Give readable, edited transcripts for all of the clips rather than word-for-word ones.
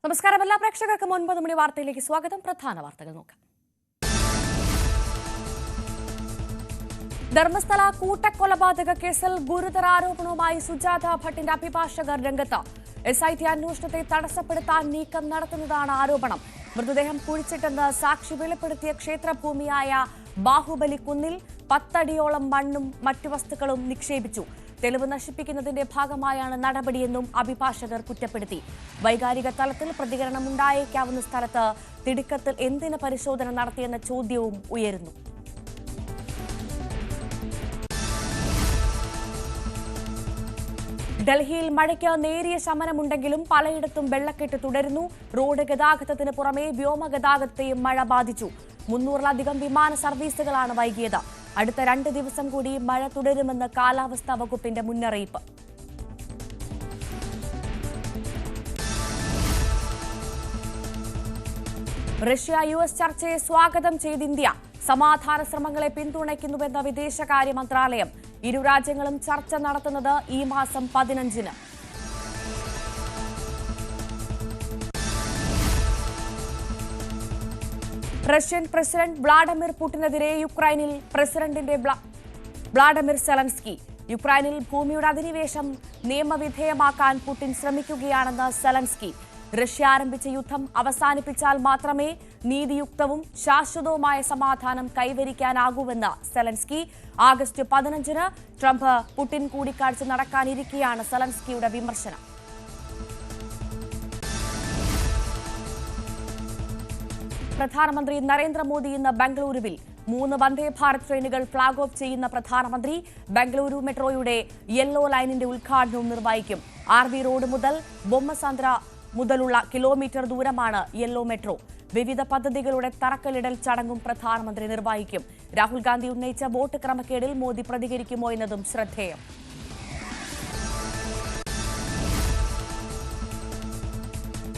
നമസ്കാരം എല്ലാ പ്രേക്ഷകർക്കും 9 മണി വാർത്തയിലേക്ക് സ്വാഗതം. പ്രധാന വാർത്തകൾ നോക്കാം. ധർമ്മസ്ഥല കൂട്ടക്കൊലപാതക കേസിൽ ഗുരുതര ആരോപണവുമായി സുജാത ഭട്ടിന്റെ അഭിഭാഷകർ രംഗത്ത്. SIT അന്വേഷണത്തെ തടസ്സപ്പെടുത്താൻ നീക്കം നടത്തുന്നതാണ് ആരോപണം. മൃതദേഹം കുഴിച്ചിട്ടെന്ന് സാക്ഷി വെളിപ്പെടുത്തിയ ക്ഷേത്രഭൂമിയായ ബാഹുബലി കുന്നിൽ 10 അടിയോളം മണ്ണും മറ്റു വസ്തുക്കളും നിക്ഷേപിച്ചു. തെളിവ് നശിപ്പിക്കുന്നതിന്റെ ഭാഗമായാണ് നടപടിയെന്നും അഭിഭാഷകർ കുറ്റപ്പെടുത്തി. വൈകാരിക തലത്തിൽ പ്രതികരണമുണ്ടായേക്കാവുന്ന സ്ഥലത്ത് തിടുക്കത്തിൽ എന്തിന് പരിശോധന നടത്തിയെന്ന ചോദ്യവും ഉയരുന്നു. ഡൽഹിയിൽ മഴയ്ക്ക് നേരിയ ശമനമുണ്ടെങ്കിലും പലയിടത്തും വെള്ളക്കെട്ട് തുടരുന്നു. റോഡ് ഗതാഗതത്തിന് പുറമെ വ്യോമഗതാഗതത്തെയും മഴ ബാധിച്ചു. 300-ലധികം വിമാന സർവീസുകളാണ് വൈകിയത്. അടുത്ത 2 ദിവസം കൂടി മഴ തുടരുമെന്ന് കാലാവസ്ഥാ വകുപ്പിന്റെ മുന്നറിയിപ്പ്. റഷ്യ-US ചർച്ചയെ സ്വാഗതം ചെയ്ത് ഇന്ത്യ. സമാധാന ശ്രമങ്ങളെ പിന്തുണയ്ക്കുന്നുവെന്ന് വിദേശകാര്യ മന്ത്രാലയം. ഇരു രാജ്യങ്ങളും ചർച്ച നടത്തുന്നത് ഈ മാസം 15-ന്. റഷ്യൻ പ്രസിഡന്റ് വ്ളാഡിമിർ പുടിനെതിരെ യുക്രൈനിൽ പ്രസിഡന്റിന്റെ വ്ളാഡിമിർ സെലൻസ്കി. യുക്രൈനിൽ ഭൂമിയുടെ അധിനിവേശം നിയമവിധേയമാക്കാൻ പുടിൻ ശ്രമിക്കുകയാണെന്ന് സെലൻസ്കി. റഷ്യ ആരംഭിച്ച യുദ്ധം അവസാനിപ്പിച്ചാൽ മാത്രമേ നീതിയുക്തവും ശാശ്വതവുമായ സമാധാനം കൈവരിക്കാനാകൂവെന്ന് സെലൻസ്കി. ആഗസ്റ്റ് 15-ന് ട്രംപ് പുടിൻ കൂടിക്കാഴ്ച നടക്കാനിരിക്കെയാണ് സെലൻസ്കിയുടെ വിമർശനം. പ്രധാനമന്ത്രി നരേന്ദ്രമോദി ഇന്ന് ബംഗളൂരുവിൽ. 3 വന്ദേ ഭാരത് ട്രെയിനുകൾ ഫ്ളാഗ് ഓഫ് ചെയ്യുന്ന പ്രധാനമന്ത്രി ബംഗളൂരു മെട്രോയുടെ യെല്ലോ ലൈനിന്റെ ഉദ്ഘാടനവും നിർവഹിക്കും. RV റോഡ് മുതൽ ബൊമ്മസാന്ദ്ര മുതലുള്ള കിലോമീറ്റർ ദൂരമാണ് യെല്ലോ മെട്രോ. വിവിധ പദ്ധതികളുടെ തറക്കല്ലിടൽ ചടങ്ങും പ്രധാനമന്ത്രി നിർവഹിക്കും. രാഹുൽ ഗാന്ധി ഉന്നയിച്ച വോട്ട് ക്രമക്കേടിൽ മോദി പ്രതികരിക്കുമോ എന്നതും ശ്രദ്ധേയം.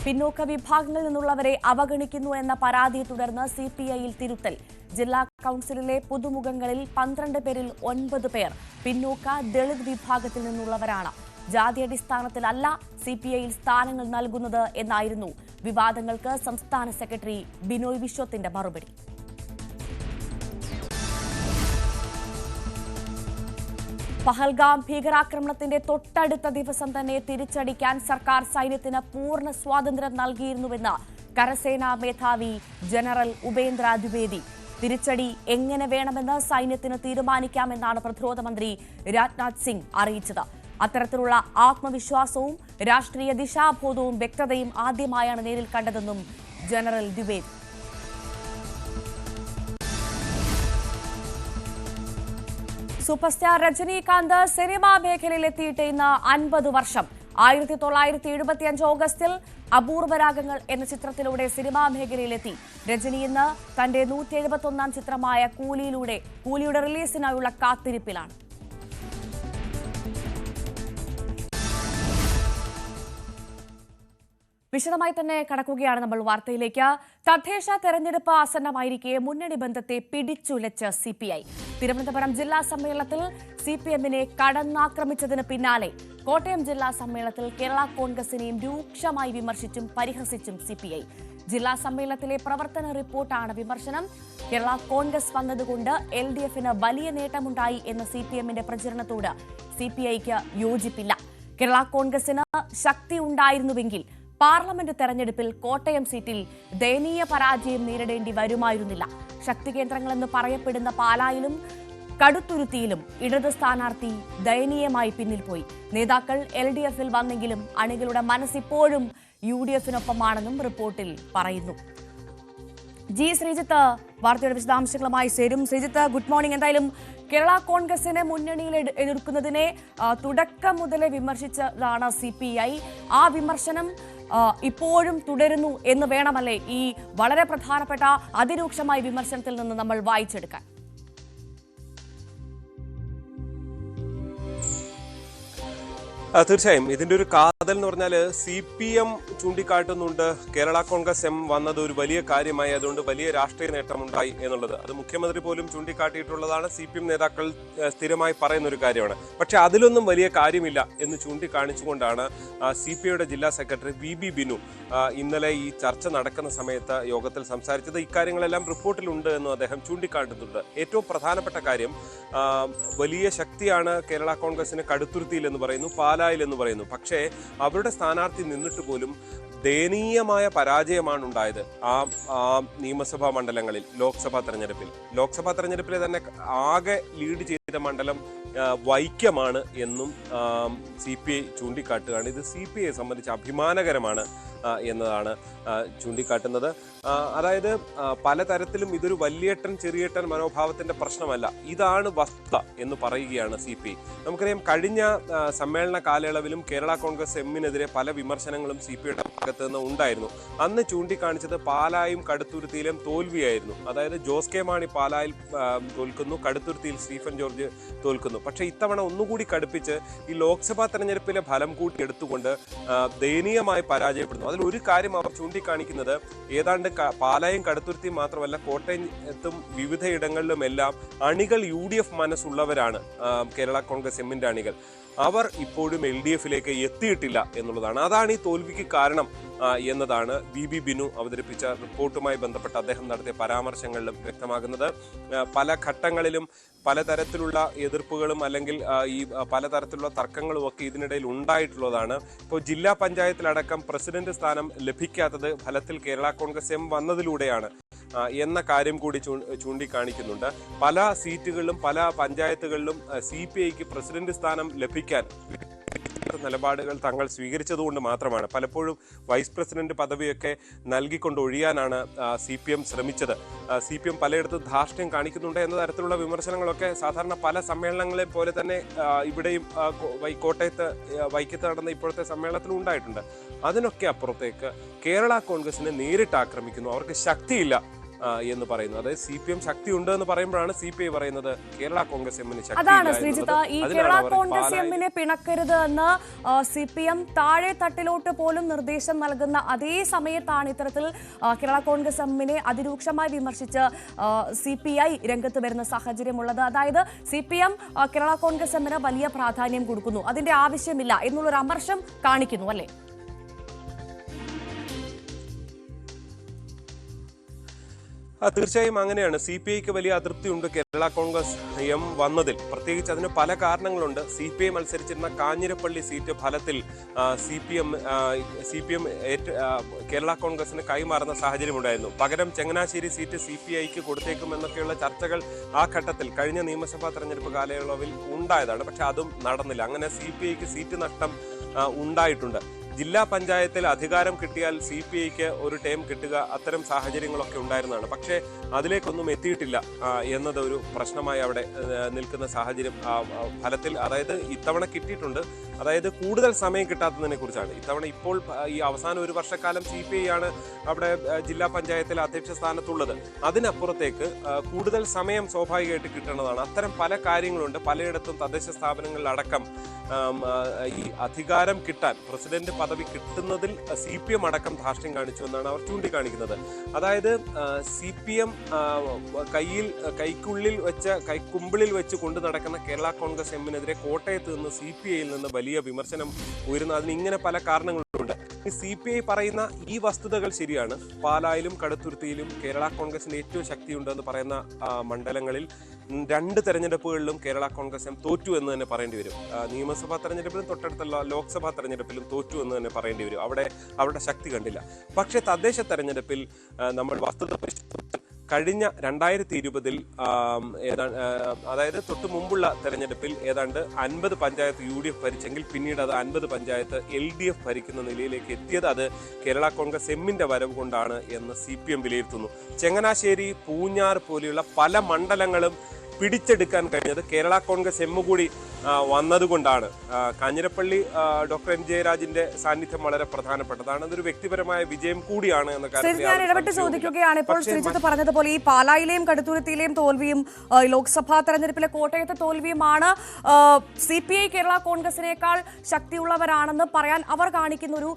പിന്നോക്ക വിഭാഗങ്ങളിൽ നിന്നുള്ളവരെ അവഗണിക്കുന്നു എന്ന പരാതിയെ തുടർന്ന് CPIയിൽ തിരുത്തൽ. ജില്ലാ കൌൺസിലിലെ പുതുമുഖങ്ങളിൽ 12 പേരിൽ 9 പേർ പിന്നോക്ക ദളിത് വിഭാഗത്തിൽ നിന്നുള്ളവരാണ്. ജാതിയടിസ്ഥാനത്തിലല്ല CPIയിൽ സ്ഥാനങ്ങൾ നൽകുന്നത് എന്നായിരുന്നു വിവാദങ്ങൾക്ക് സംസ്ഥാന സെക്രട്ടറി ബിനോയ് വിശ്വത്തിന്റെ മറുപടി. പഹൽഗാം ഭീകരാക്രമണത്തിന്റെ തൊട്ടടുത്ത ദിവസം തന്നെ തിരിച്ചടിക്കാൻ സർക്കാർ സൈന്യത്തിന് പൂർണ്ണ സ്വാതന്ത്ര്യം നൽകിയിരുന്നുവെന്ന് കരസേനാ മേധാവി ജനറൽ ഉപേന്ദ്ര ദ്വിവേദി. തിരിച്ചടി എങ്ങനെ വേണമെന്ന് സൈന്യത്തിന് തീരുമാനിക്കാമെന്നാണ് പ്രതിരോധ മന്ത്രി രാജ്നാഥ് സിംഗ് അറിയിച്ചത്. അത്തരത്തിലുള്ള ആത്മവിശ്വാസവും രാഷ്ട്രീയ ദിശാബോധവും വ്യക്തതയും ആദ്യമായാണ് നേരിൽ കണ്ടതെന്നും general Dwivedi. Super star Rajinikanth cinema മേഖലയിലെത്തിയിട്ട് ഇന്ന് 50 വർഷം. 1975 ഓഗസ്റ്റിൽ അപൂർവരാഗങ്ങൾ എന്ന ചിത്രത്തിലൂടെ സിനിമാ മേഖലയിലെത്തി രജനി ഇന്ന് തന്റെ 171-ാം ചിത്രമായ കൂലിയുടെ റിലീസിനായുള്ള കാത്തിരിപ്പിലാണ്. വിശദമായി തന്നെ കടക്കുകയാണ് നമ്മൾ വാർത്തയിലേക്ക്. തദ്ദേശ തെരഞ്ഞെടുപ്പ് ആസന്നമായിരിക്കെ മുന്നണി ബന്ധത്തെ പിടിച്ചുലച്ച് CPI. തിരുവനന്തപുരം ജില്ലാ സമ്മേളനത്തിൽ CPMനെ കടന്നാക്രമിച്ചതിന് പിന്നാലെ കോട്ടയം ജില്ലാ സമ്മേളനത്തിൽ കേരള കോൺഗ്രസിനെയും രൂക്ഷമായി വിമർശിച്ചും പരിഹസിച്ചും CPI. ജില്ലാ സമ്മേളനത്തിലെ പ്രവർത്തന റിപ്പോർട്ടാണ് വിമർശനം. കേരള കോൺഗ്രസ് വന്നതുകൊണ്ട് LDFന് വലിയ നേട്ടമുണ്ടായി എന്ന CPMന്റെ പ്രചരണത്തോട് CPIക്ക് യോജിപ്പില്ല. കേരള കോൺഗ്രസിന് ശക്തി ഉണ്ടായിരുന്നുവെങ്കിൽ പാർലമെന്റ് തെരഞ്ഞെടുപ്പിൽ കോട്ടയം സീറ്റിൽ ദയനീയ പരാജയം നേരിടേണ്ടി വരുമായിരുന്നില്ല. ശക്തി കേന്ദ്രങ്ങളെന്ന് പറയപ്പെടുന്ന പാലായിലും കടുത്തുരുത്തിയിലും ഇടത് സ്ഥാനാർത്ഥി ദയനീയമായി പിന്നിൽ പോയി. നേതാക്കൾ LDFൽ വന്നെങ്കിലും അണികളുടെ മനസ്സിപ്പോഴും UDFനൊപ്പമാണെന്നും റിപ്പോർട്ടിൽ പറയുന്നു. ശ്രീജിത്ത് വാർത്തയുടെ വിശദാംശങ്ങളുമായി ചേരും. Sreejith, good morning. എന്തായാലും കേരള കോൺഗ്രസിനെ മുന്നണിയിൽ എടുക്കുന്നതിനെ തുടക്കം മുതലേ വിമർശിച്ചതാണ് CPI. ആ വിമർശനം ഇപ്പോഴും തുടരുന്നു എന്ന് വേണമല്ലേ ഈ വളരെ പ്രധാനപ്പെട്ട അതിരൂക്ഷമായ വിമർശനത്തിൽ നിന്ന് നമ്മൾ വായിച്ചെടുക്കാൻ? തീർച്ചയായും ഇതിന്റെ ഒരു കാതൽ എന്ന് പറഞ്ഞാൽ CPM ചൂണ്ടിക്കാട്ടുന്നുണ്ട് കേരള കോൺഗ്രസ് എം വന്നത് ഒരു വലിയ കാര്യമായി, അതുകൊണ്ട് വലിയ രാഷ്ട്രീയ നേട്ടമുണ്ടായി എന്നുള്ളത്. അത് മുഖ്യമന്ത്രി പോലും ചൂണ്ടിക്കാട്ടിയിട്ടുള്ളതാണ്. CPM നേതാക്കൾ സ്ഥിരമായി പറയുന്ന ഒരു കാര്യമാണ്. പക്ഷെ അതിലൊന്നും വലിയ കാര്യമില്ല എന്ന് ചൂണ്ടിക്കാണിച്ചുകൊണ്ടാണ് CPIയുടെ ജില്ലാ സെക്രട്ടറി VB ബിനു ഇന്നലെ ഈ ചർച്ച നടക്കുന്ന സമയത്ത് യോഗത്തിൽ സംസാരിച്ചത്. ഇക്കാര്യങ്ങളെല്ലാം റിപ്പോർട്ടിലുണ്ട് എന്നും അദ്ദേഹം ചൂണ്ടിക്കാട്ടുന്നുണ്ട്. ഏറ്റവും പ്രധാനപ്പെട്ട കാര്യം, വലിയ ശക്തിയാണ് കേരള കോൺഗ്രസിന് കടുത്തുരുത്തിയിൽ എന്ന് പറയുന്നു, പാലായിൽ എന്ന് പറയുന്നു. പക്ഷേ അവരുടെ സ്ഥാനാർത്ഥി നിന്നിട്ട് പോലും ദയനീയമായ പരാജയമാണ് ഉണ്ടായത് ആ നിയമസഭാ മണ്ഡലങ്ങളിൽ. ലോക്സഭാ തെരഞ്ഞെടുപ്പിലെ തന്നെ ആകെ ലീഡ് ചെയ്ത മണ്ഡലം വൈക്കമാണ് എന്നും CPI ചൂണ്ടിക്കാട്ടുകയാണ്. ഇത് CPIയെ സംബന്ധിച്ച് അഭിമാനകരമാണ് എന്നതാണ് ചൂണ്ടിക്കാട്ടുന്നത്. അതായത് പലതരത്തിലും ഇതൊരു വലിയേട്ടൻ ചെറിയേട്ടൻ മനോഭാവത്തിന്റെ പ്രശ്നമല്ല, ഇതാണ് വസ്തുത എന്ന് പറയുകയാണ് CPI. നമുക്കറിയാം, കഴിഞ്ഞ സമ്മേളന കാലയളവിലും കേരള കോൺഗ്രസ് എമ്മിനെതിരെ പല വിമർശനങ്ങളും CPIയുടെ ഭാഗത്ത് നിന്ന് ഉണ്ടായിരുന്നു. അന്ന് ചൂണ്ടിക്കാണിച്ചത് പാലായും കടുത്തുരുത്തിയിലും തോൽവിയായിരുന്നു. അതായത് ജോസ് കെ മാണി പാലായിൽ തോൽക്കുന്നു, കടുത്തുരുത്തിയിൽ സ്റ്റീഫൻ ജോർജ് തോൽക്കുന്നു. പക്ഷേ ഇത്തവണ ഒന്നുകൂടി കടുപ്പിച്ച് ഈ ലോക്സഭാ തെരഞ്ഞെടുപ്പിലെ ഫലം കൂട്ടി എടുത്തുകൊണ്ട് ദയനീയമായി പരാജയപ്പെടുന്നു. അതിൽ ഒരു കാര്യം അവർ ചൂണ്ടിക്കാണിക്കുന്നത്, ഏതാണ്ട് പാലായും കടുത്തുരുത്തിയും മാത്രമല്ല കോട്ടയത്തും വിവിധയിടങ്ങളിലുമെല്ലാം അണികൾ UDF മനസ്സുള്ളവരാണ്. കേരള കോൺഗ്രസ് എമ്മിന്റെ അണികൾ അവർ ഇപ്പോഴും LDFിലേക്ക് എത്തിയിട്ടില്ല എന്നുള്ളതാണ്. അതാണ് ഈ തോൽവിക്ക് കാരണം എന്നതാണ് VB ബിനു അവതരിപ്പിച്ച റിപ്പോർട്ടുമായി ബന്ധപ്പെട്ട് അദ്ദേഹം നടത്തിയ പരാമർശങ്ങളിലും വ്യക്തമാകുന്നത്. പല ഘട്ടങ്ങളിലും പലതരത്തിലുള്ള എതിർപ്പുകളും അല്ലെങ്കിൽ ഈ പലതരത്തിലുള്ള തർക്കങ്ങളും ഒക്കെ ഇതിനിടയിൽ ഉണ്ടായിട്ടുള്ളതാണ്. ഇപ്പോൾ ജില്ലാ പഞ്ചായത്തിലടക്കം പ്രസിഡന്റ് സ്ഥാനം ലഭിക്കാത്തത് ഫലത്തിൽ കേരള കോൺഗ്രസ് എം വന്നതിലൂടെയാണ് എന്ന കാര്യം കൂടി ചൂണ്ടിക്കാണിക്കുന്നുണ്ട്. പല സീറ്റുകളിലും പല പഞ്ചായത്തുകളിലും CPIക്ക് പ്രസിഡന്റ് സ്ഥാനം ലഭിക്കാൻ നിലപാടുകൾ തങ്ങൾ സ്വീകരിച്ചതുകൊണ്ട് മാത്രമാണ്. പലപ്പോഴും വൈസ് പ്രസിഡന്റ് പദവിയൊക്കെ നൽകിക്കൊണ്ട് ഒഴിയാനാണ് CPM ശ്രമിച്ചത്. CPM പലയിടത്തും ധാർഷ്ട്യം കാണിക്കുന്നുണ്ട് എന്ന തരത്തിലുള്ള വിമർശനങ്ങളൊക്കെ സാധാരണ പല സമ്മേളനങ്ങളെ പോലെ തന്നെ ഇവിടെയും കോട്ടയത്ത് വൈക്കത്ത് നടന്ന ഇപ്പോഴത്തെ സമ്മേളനത്തിലും ഉണ്ടായിട്ടുണ്ട്. അതിനൊക്കെ അപ്പുറത്തേക്ക് കേരള കോൺഗ്രസിനെ നേരിട്ട് ആക്രമിക്കുന്നു, അവർക്ക് ശക്തിയില്ല എന്ന് പറയുന്നു. അതായത് CPM ശക്തി ഉണ്ട് എന്ന് പറയുമ്പോഴാണ് CPI പറയുന്നത് കേരള കോൺഗ്രസ് എമ്മിന് ശക്തി. അതാണ് ശ്രീജിത്ത്, ഈ കേരള കോൺഗ്രസ് എമ്മിനെ പിണക്കരുത് എന്ന് CPM താഴെ തട്ടിലോട്ട് പോലും നിർദ്ദേശം നൽകുന്ന അതേ സമയത്താണ് ഇത്തരത്തിൽ കേരള കോൺഗ്രസ് എമ്മിനെ അതിരൂക്ഷമായി വിമർശിച്ച് CPI രംഗത്ത് വരുന്ന സാഹചര്യമുള്ളത്. അതായത് CPM കേരള കോൺഗ്രസ് എമ്മിന് വലിയ പ്രാധാന്യം കൊടുക്കുന്നു, അതിന്റെ ആവശ്യമില്ല എന്നുള്ളൊരു അമർഷം കാണിക്കുന്നു അല്ലേ? തീർച്ചയായും അങ്ങനെയാണ്. CPIക്ക് വലിയ അതൃപ്തിയുണ്ട് കേരള കോൺഗ്രസ് എം വന്നതിൽ. പ്രത്യേകിച്ച് അതിന് പല കാരണങ്ങളുണ്ട്. CPI മത്സരിച്ചിരുന്ന കാഞ്ഞിരപ്പള്ളി സീറ്റ് ഫലത്തിൽ CPM കേരള കോൺഗ്രസിന് കൈമാറുന്ന സാഹചര്യമുണ്ടായിരുന്നു. പകരം ചങ്ങനാശ്ശേരി സീറ്റ് CPIക്ക് കൊടുത്തേക്കുമെന്നൊക്കെയുള്ള ചർച്ചകൾ ആ ഘട്ടത്തിൽ കഴിഞ്ഞ നിയമസഭാ തെരഞ്ഞെടുപ്പ് കാലയളവിൽ ഉണ്ടായതാണ്. പക്ഷെ അതും നടന്നില്ല. അങ്ങനെ CPIക്ക് സീറ്റ് നഷ്ടം ഉണ്ടായിട്ടുണ്ട്. ജില്ലാ പഞ്ചായത്തിൽ അധികാരം കിട്ടിയാൽ CPIക്ക് ഒരു ടേം കിട്ടുക, അത്തരം സാഹചര്യങ്ങളൊക്കെ ഉണ്ടായിരുന്നതാണ്. പക്ഷേ അതിലേക്കൊന്നും എത്തിയിട്ടില്ല എന്നത് ഒരു പ്രശ്നമായി അവിടെ നിൽക്കുന്ന സാഹചര്യം ഫലത്തിൽ. അതായത് ഇത്തവണ കിട്ടിയിട്ടുണ്ട്, അതായത് കൂടുതൽ സമയം കിട്ടാത്തതിനെ കുറിച്ചാണ്. ഇത്തവണ ഇപ്പോൾ ഈ അവസാന ഒരു വർഷക്കാലം CPI ആണ് അവിടെ ജില്ലാ പഞ്ചായത്തിൽ അധ്യക്ഷ സ്ഥാനത്തുള്ളത്. അതിനപ്പുറത്തേക്ക് കൂടുതൽ സമയം സ്വാഭാവികമായിട്ട് കിട്ടേണ്ടതാണ്. അത്തരം പല കാര്യങ്ങളുണ്ട്. പലയിടത്തും തദ്ദേശ സ്ഥാപനങ്ങളിലടക്കം ഈ അധികാരം കിട്ടാൻ, പ്രസിഡന്റ് പദവി കിട്ടുന്നതിൽ CPM അടക്കം ധാർഷ്ട്യം കാണിച്ചു എന്നാണ് അവർ ചൂണ്ടിക്കാണിക്കുന്നത്. അതായത് CPM കൈക്കുമ്പിളിൽ വെച്ച് കൊണ്ടു നടക്കുന്ന കേരള കോൺഗ്രസ് എമ്മിനെതിരെ കോട്ടയത്ത് നിന്ന് CPIയിൽ നിന്ന് വലിയ വിമർശനം ഉയരുന്നു. അതിന് ഇങ്ങനെ പല കാരണങ്ങളുണ്ട്. ഈ CPI പറയുന്ന ഈ വസ്തുതകൾ ശരിയാണ്. പാലായിലും കടുത്തുരുത്തിയിലും കേരള കോൺഗ്രസിന് ഏറ്റവും ശക്തിയുണ്ടെന്ന് പറയുന്ന മണ്ഡലങ്ങളിൽ 2 തെരഞ്ഞെടുപ്പുകളിലും കേരള കോൺഗ്രസ് എം തോറ്റു എന്ന് തന്നെ പറയേണ്ടി വരും. നിയമസഭാ തെരഞ്ഞെടുപ്പിലും തൊട്ടടുത്തുള്ള ലോക്സഭാ തെരഞ്ഞെടുപ്പിലും തോറ്റു എന്ന് തന്നെ പറയേണ്ടി വരും. അവിടെ ശക്തി കണ്ടില്ല. പക്ഷേ തദ്ദേശ തെരഞ്ഞെടുപ്പിൽ നമ്മൾ വസ്തുത കഴിഞ്ഞ 2020 അതായത് തൊട്ട് മുമ്പുള്ള തെരഞ്ഞെടുപ്പിൽ ഏതാണ്ട് 50 പഞ്ചായത്ത് UDF ഭരിച്ചെങ്കിൽ പിന്നീട് അത് 50 പഞ്ചായത്ത് LDF ഭരിക്കുന്ന നിലയിലേക്ക് എത്തിയത് അത് കേരള കോൺഗ്രസ് എമ്മിന്റെ വരവ് കൊണ്ടാണ് എന്ന് CPM വിലയിരുത്തുന്നു. ചങ്ങനാശ്ശേരി, പൂഞ്ഞാർ പോലെയുള്ള പല മണ്ഡലങ്ങളും പിടിച്ചെടുക്കാൻ കഴിഞ്ഞത് കേരള കോൺഗ്രസ് എം കൂടി വന്നതുകൊണ്ടാണ്. കാഞ്ഞിരപ്പള്ളി ഡോക്ടർ എൻ ജയരാജിന്റെ സാന്നിധ്യം വളരെ പ്രധാനപ്പെട്ടതാണ്. അതൊരു വ്യക്തിപരമായ വിജയം കൂടിയാണ് എന്ന ഞാൻ ഇടപെട്ട് ചോദിക്കുകയാണ്. ഇപ്പോൾ ശ്രീജിത്ത് പറഞ്ഞതുപോലെ ഈ പാലായിലെയും കടുത്തുരുത്തിയിലെയും തോൽവിയും ലോക്സഭാ തെരഞ്ഞെടുപ്പിലെ കോട്ടയത്തെ തോൽവിയുമാണ് CPI കേരള കോൺഗ്രസിനേക്കാൾ ശക്തിയുള്ളവരാണെന്ന് പറയാൻ അവർ കാണിക്കുന്ന ഒരു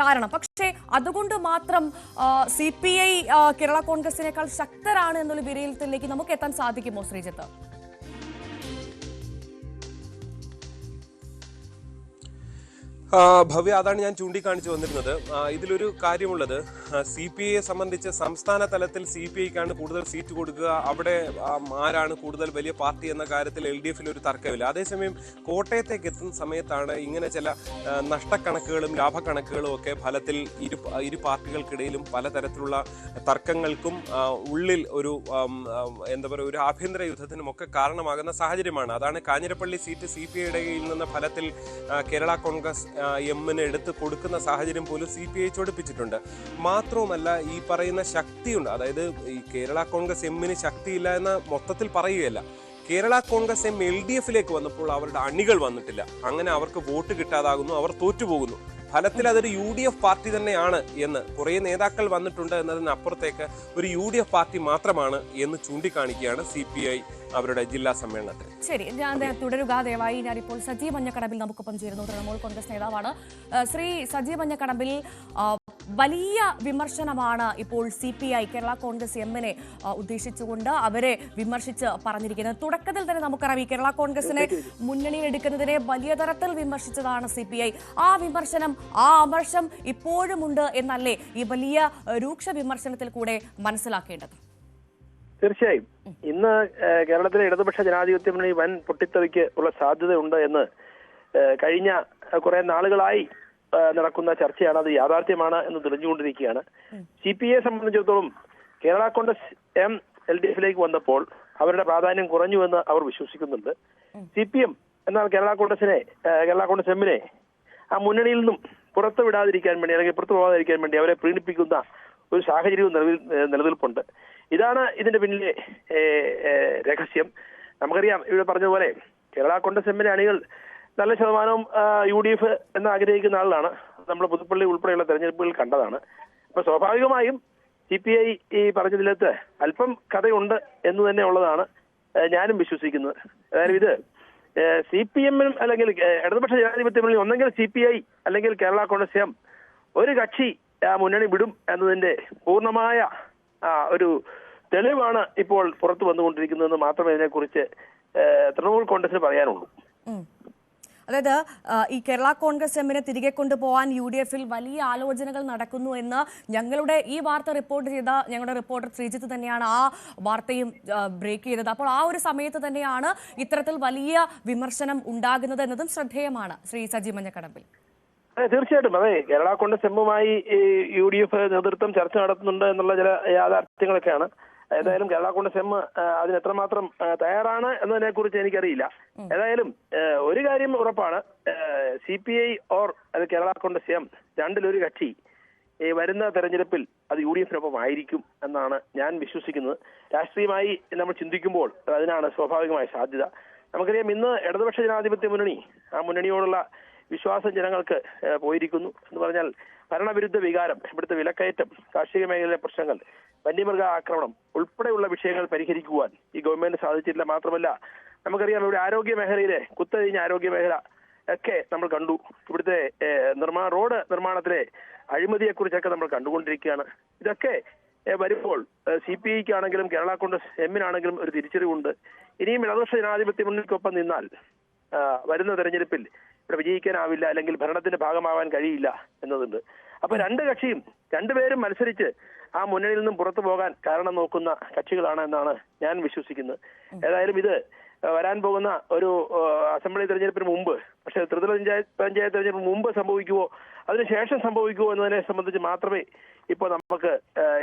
കാരണം. പക്ഷേ അതുകൊണ്ട് മാത്രം CPI കേരള കോൺഗ്രസിനേക്കാൾ ശക്തരാണ് എന്നുള്ള വിലയിരുത്തലിലേക്ക് നമുക്ക് എത്താൻ സാധിക്കുമോ ശ്രീജിത്ത്? ഭവ്യ, അതാണ് ഞാൻ ചൂണ്ടിക്കാണിച്ചു വന്നിരുന്നത്. ഇതിലൊരു കാര്യമുള്ളത്, CPIയെ സംബന്ധിച്ച് സംസ്ഥാന തലത്തിൽ CPIക്കാണ് കൂടുതൽ സീറ്റ് കൊടുക്കുക, അവിടെ ആരാണ് കൂടുതൽ വലിയ പാർട്ടി എന്ന കാര്യത്തിൽ LDFൽ ഒരു തർക്കമില്ല. അതേസമയം കോട്ടയത്തേക്ക് എത്തുന്ന സമയത്താണ് ഇങ്ങനെ ചില നഷ്ടക്കണക്കുകളും ലാഭക്കണക്കുകളും ഒക്കെ ഫലത്തിൽ ഇരു പാർട്ടികൾക്കിടയിലും പലതരത്തിലുള്ള തർക്കങ്ങൾക്കും ഉള്ളിൽ ഒരു എന്താ പറയുക ഒരു ആഭ്യന്തര യുദ്ധത്തിനും ഒക്കെ കാരണമാകുന്ന സാഹചര്യമാണ്. അതാണ് കാഞ്ഞിരപ്പള്ളി സീറ്റ് CPIയുടെ കയ്യിൽ നിന്ന് ഫലത്തിൽ കേരള കോൺഗ്രസ് എമ്മിന് എടുത്ത് കൊടുക്കുന്ന സാഹചര്യം പോലും CPI ചൊടിപ്പിച്ചിട്ടുണ്ട്. മാത്രവുമല്ല, ഈ പറയുന്ന ശക്തിയുണ്ട്, അതായത് ഈ കേരള കോൺഗ്രസ് എമ്മിന് ശക്തിയില്ല എന്ന് മൊത്തത്തിൽ പറയുകയല്ല. കേരള കോൺഗ്രസ് എം LDFലേക്ക് വന്നപ്പോൾ അവരുടെ അണികൾ വന്നിട്ടില്ല. അങ്ങനെ അവർക്ക് വോട്ട് കിട്ടാതാകുന്നു, അവർ തോറ്റുപോകുന്നു. ഫലത്തിൽ അതൊരു UDF പാർട്ടി തന്നെയാണ് എന്ന് കുറേ നേതാക്കൾ വന്നിട്ടുണ്ട് എന്നതിനപ്പുറത്തേക്ക് ഒരു UDF പാർട്ടി മാത്രമാണ് എന്ന് ചൂണ്ടിക്കാണിക്കുകയാണ് CPI അവരുടെ ജില്ലാ സമ്മേളനത്തിൽ. ശരി, ഞാൻ തുടരുക ദയവായി. ഞാനിപ്പോൾ സജി മഞ്ഞക്കടമ്പിൽ നമുക്കൊപ്പം ചേരുന്നു. തൃണമൂൽ കോൺഗ്രസ് നേതാവാണ്. ശ്രീ സജി മഞ്ഞക്കടമ്പിൽ, വലിയ വിമർശനമാണ് ഇപ്പോൾ CPI കേരള കോൺഗ്രസ് എമ്മിനെ ഉദ്ദേശിച്ചുകൊണ്ട് അവരെ വിമർശിച്ച് പറഞ്ഞിരിക്കുന്നത്. തുടക്കത്തിൽ തന്നെ നമുക്കറിയാം, ഈ കേരള കോൺഗ്രസിനെ മുന്നണിയിലെടുക്കുന്നതിനെ വലിയ തരത്തിൽ വിമർശിച്ചതാണ് CPI. ആ വിമർശനം, ആ അമർഷം ഇപ്പോഴുമുണ്ട് എന്നല്ലേ ഈ വലിയ രൂക്ഷ വിമർശനത്തിൽ കൂടെ മനസ്സിലാക്കേണ്ടത്? തീർച്ചയായും ഇന്ന് കേരളത്തിലെ ഇടതുപക്ഷ ജനാധിപത്യ മുന്നണി വൻ പൊട്ടിത്തെറിക്ക് ഉള്ള സാധ്യതയുണ്ട് എന്ന് കഴിഞ്ഞ കുറെ നാളുകളായി നടക്കുന്ന ചർച്ചയാണ്. അത് യാഥാർത്ഥ്യമാണ് എന്ന് തെളിഞ്ഞുകൊണ്ടിരിക്കുകയാണ്. CPIയെ സംബന്ധിച്ചിടത്തോളം കേരള കോൺഗ്രസ് എം LDFലേക്ക് വന്നപ്പോൾ അവരുടെ പ്രാധാന്യം കുറഞ്ഞുവെന്ന് അവർ വിശ്വസിക്കുന്നുണ്ട്. CPM എന്നാൽ കേരള കോൺഗ്രസ് എമ്മിനെ ആ മുന്നണിയിൽ നിന്നും പുറത്തു വിടാതിരിക്കാൻ വേണ്ടി, അല്ലെങ്കിൽ പുറത്തു പോകാതിരിക്കാൻ വേണ്ടി അവരെ പ്രീണിപ്പിക്കുന്ന ഒരു സാഹചര്യവും നിലനിൽപ്പുണ്ട്. ഇതാണ് ഇതിന്റെ പിന്നിലെ രഹസ്യം. നമുക്കറിയാം, ഇവിടെ പറഞ്ഞതുപോലെ കേരള കോൺഗ്രസ് എമ്മിന്റെ അണികൾ നല്ല ശതമാനവും UDF എന്ന് ആഗ്രഹിക്കുന്ന ആളാണ്. നമ്മൾ പുതുപ്പള്ളി ഉൾപ്പെടെയുള്ള തെരഞ്ഞെടുപ്പുകൾ കണ്ടതാണ്. അപ്പൊ സ്വാഭാവികമായും CPI ഈ പറഞ്ഞതിലത്ത് അല്പം കഥയുണ്ട് എന്ന് തന്നെ ഉള്ളതാണ് ഞാനും വിശ്വസിക്കുന്നത്. അതായത് ഇത് CPM-നും അല്ലെങ്കിൽ ഇടതുപക്ഷ ജനാധിപത്യ മുന്നണി ഒന്നെങ്കിൽ CPI അല്ലെങ്കിൽ കേരള കോൺഗ്രസ് എം ഒരു കക്ഷി മുന്നണി വിടും എന്നതിന്റെ പൂർണ്ണമായ ഒരു തെളിവാണ് ഇപ്പോൾ പുറത്തു വന്നുകൊണ്ടിരിക്കുന്നതെന്ന് മാത്രമേ ഇതിനെക്കുറിച്ച് തൃണമൂൽ കോൺഗ്രസിന് പറയാനുള്ളൂ. അതായത് ഈ കേരള കോൺഗ്രസ് എമ്മിനെ തിരികെ കൊണ്ടുപോകാൻ UDFൽ വലിയ ആലോചനകൾ നടക്കുന്നു എന്ന് ഞങ്ങളുടെ ഈ വാർത്ത റിപ്പോർട്ട് ചെയ്ത ഞങ്ങളുടെ റിപ്പോർട്ടർ ശ്രീജിത്ത് തന്നെയാണ് ആ വാർത്തയും ബ്രേക്ക് ചെയ്തത്. അപ്പോൾ ആ ഒരു സമയത്ത് തന്നെയാണ് ഇത്തരത്തിൽ വലിയ വിമർശനം ഉണ്ടാകുന്നത് എന്നതും ശ്രദ്ധേയമാണ്. ശ്രീ സജി മഞ്ഞക്കടമ്പിൽ. തീർച്ചയായിട്ടും അതെ, കേരള കോൺഗ്രസ് എമ്മുമായി UDF നേതൃത്വം ചർച്ച നടത്തുന്നുണ്ട് എന്നുള്ള ചില യാഥാർത്ഥ്യങ്ങളൊക്കെയാണ്. ഏതായാലും കേരള കോൺഗ്രസ് എം അതിന് എത്രമാത്രം തയ്യാറാണ് എന്നതിനെ കുറിച്ച് എനിക്കറിയില്ല. ഏതായാലും ഒരു കാര്യം ഉറപ്പാണ്, CPI ഓർ അത് കേരള കോൺഗ്രസ് എം രണ്ടിലൊരു കക്ഷി വരുന്ന തെരഞ്ഞെടുപ്പിൽ അത് UDFനൊപ്പം ആയിരിക്കും എന്നാണ് ഞാൻ വിശ്വസിക്കുന്നത്. രാഷ്ട്രീയമായി നമ്മൾ ചിന്തിക്കുമ്പോൾ അതിനാണ് സ്വാഭാവികമായ സാധ്യത. നമുക്കറിയാം, ഇന്ന് ഇടതുപക്ഷ ജനാധിപത്യ മുന്നണി ആ മുന്നണിയോടുള്ള വിശ്വാസം ജനങ്ങൾക്ക് പോയിരിക്കുന്നു എന്ന് പറഞ്ഞാൽ ഭരണവിരുദ്ധ വികാരം, ഇവിടുത്തെ വിലക്കയറ്റം, കാർഷിക മേഖലയിലെ പ്രശ്നങ്ങൾ, വന്യമൃഗ ആക്രമണം ഉൾപ്പെടെയുള്ള വിഷയങ്ങൾ പരിഹരിക്കുവാൻ ഈ ഗവൺമെന്റ് സാധിച്ചിട്ടില്ല. മാത്രമല്ല, നമുക്കറിയാം, ഇവിടെ ആരോഗ്യ മേഖലയിലെ കുത്തഴിഞ്ഞ ആരോഗ്യ മേഖല ഒക്കെ നമ്മൾ കണ്ടു. ഇവിടുത്തെ റോഡ് നിർമ്മാണത്തിലെ അഴിമതിയെക്കുറിച്ചൊക്കെ നമ്മൾ കണ്ടുകൊണ്ടിരിക്കുകയാണ്. ഇതൊക്കെ വരുമ്പോൾ CPIക്കാണെങ്കിലും കേരള കോൺഗ്രസ് എമ്മിനാണെങ്കിലും ഒരു തിരിച്ചറിവുണ്ട്. ഇനിയും ഇടതുപക്ഷ ജനാധിപത്യ മുന്നണിക്കൊപ്പം നിന്നാൽ വരുന്ന തെരഞ്ഞെടുപ്പിൽ ഇവിടെ വിജയിക്കാനാവില്ല, അല്ലെങ്കിൽ ഭരണത്തിന്റെ ഭാഗമാവാൻ കഴിയില്ല എന്നതുണ്ട്. അപ്പൊ രണ്ടുപേരും മത്സരിച്ച് ആ മുന്നണിയിൽ നിന്നും പുറത്തു പോകാൻ കാരണം നോക്കുന്ന കക്ഷികളാണ് എന്നാണ് ഞാൻ വിശ്വസിക്കുന്നത്. ഏതായാലും ഇത് വരാൻ പോകുന്ന ഒരു അസംബ്ലി തെരഞ്ഞെടുപ്പിന് മുമ്പ്, പക്ഷേ ത്രിതല പഞ്ചായത്ത് തെരഞ്ഞെടുപ്പിന് മുമ്പ് സംഭവിക്കുമോ അതിനുശേഷം സംഭവിക്കുമോ എന്നതിനെ സംബന്ധിച്ച് മാത്രമേ ഇപ്പോൾ നമുക്ക്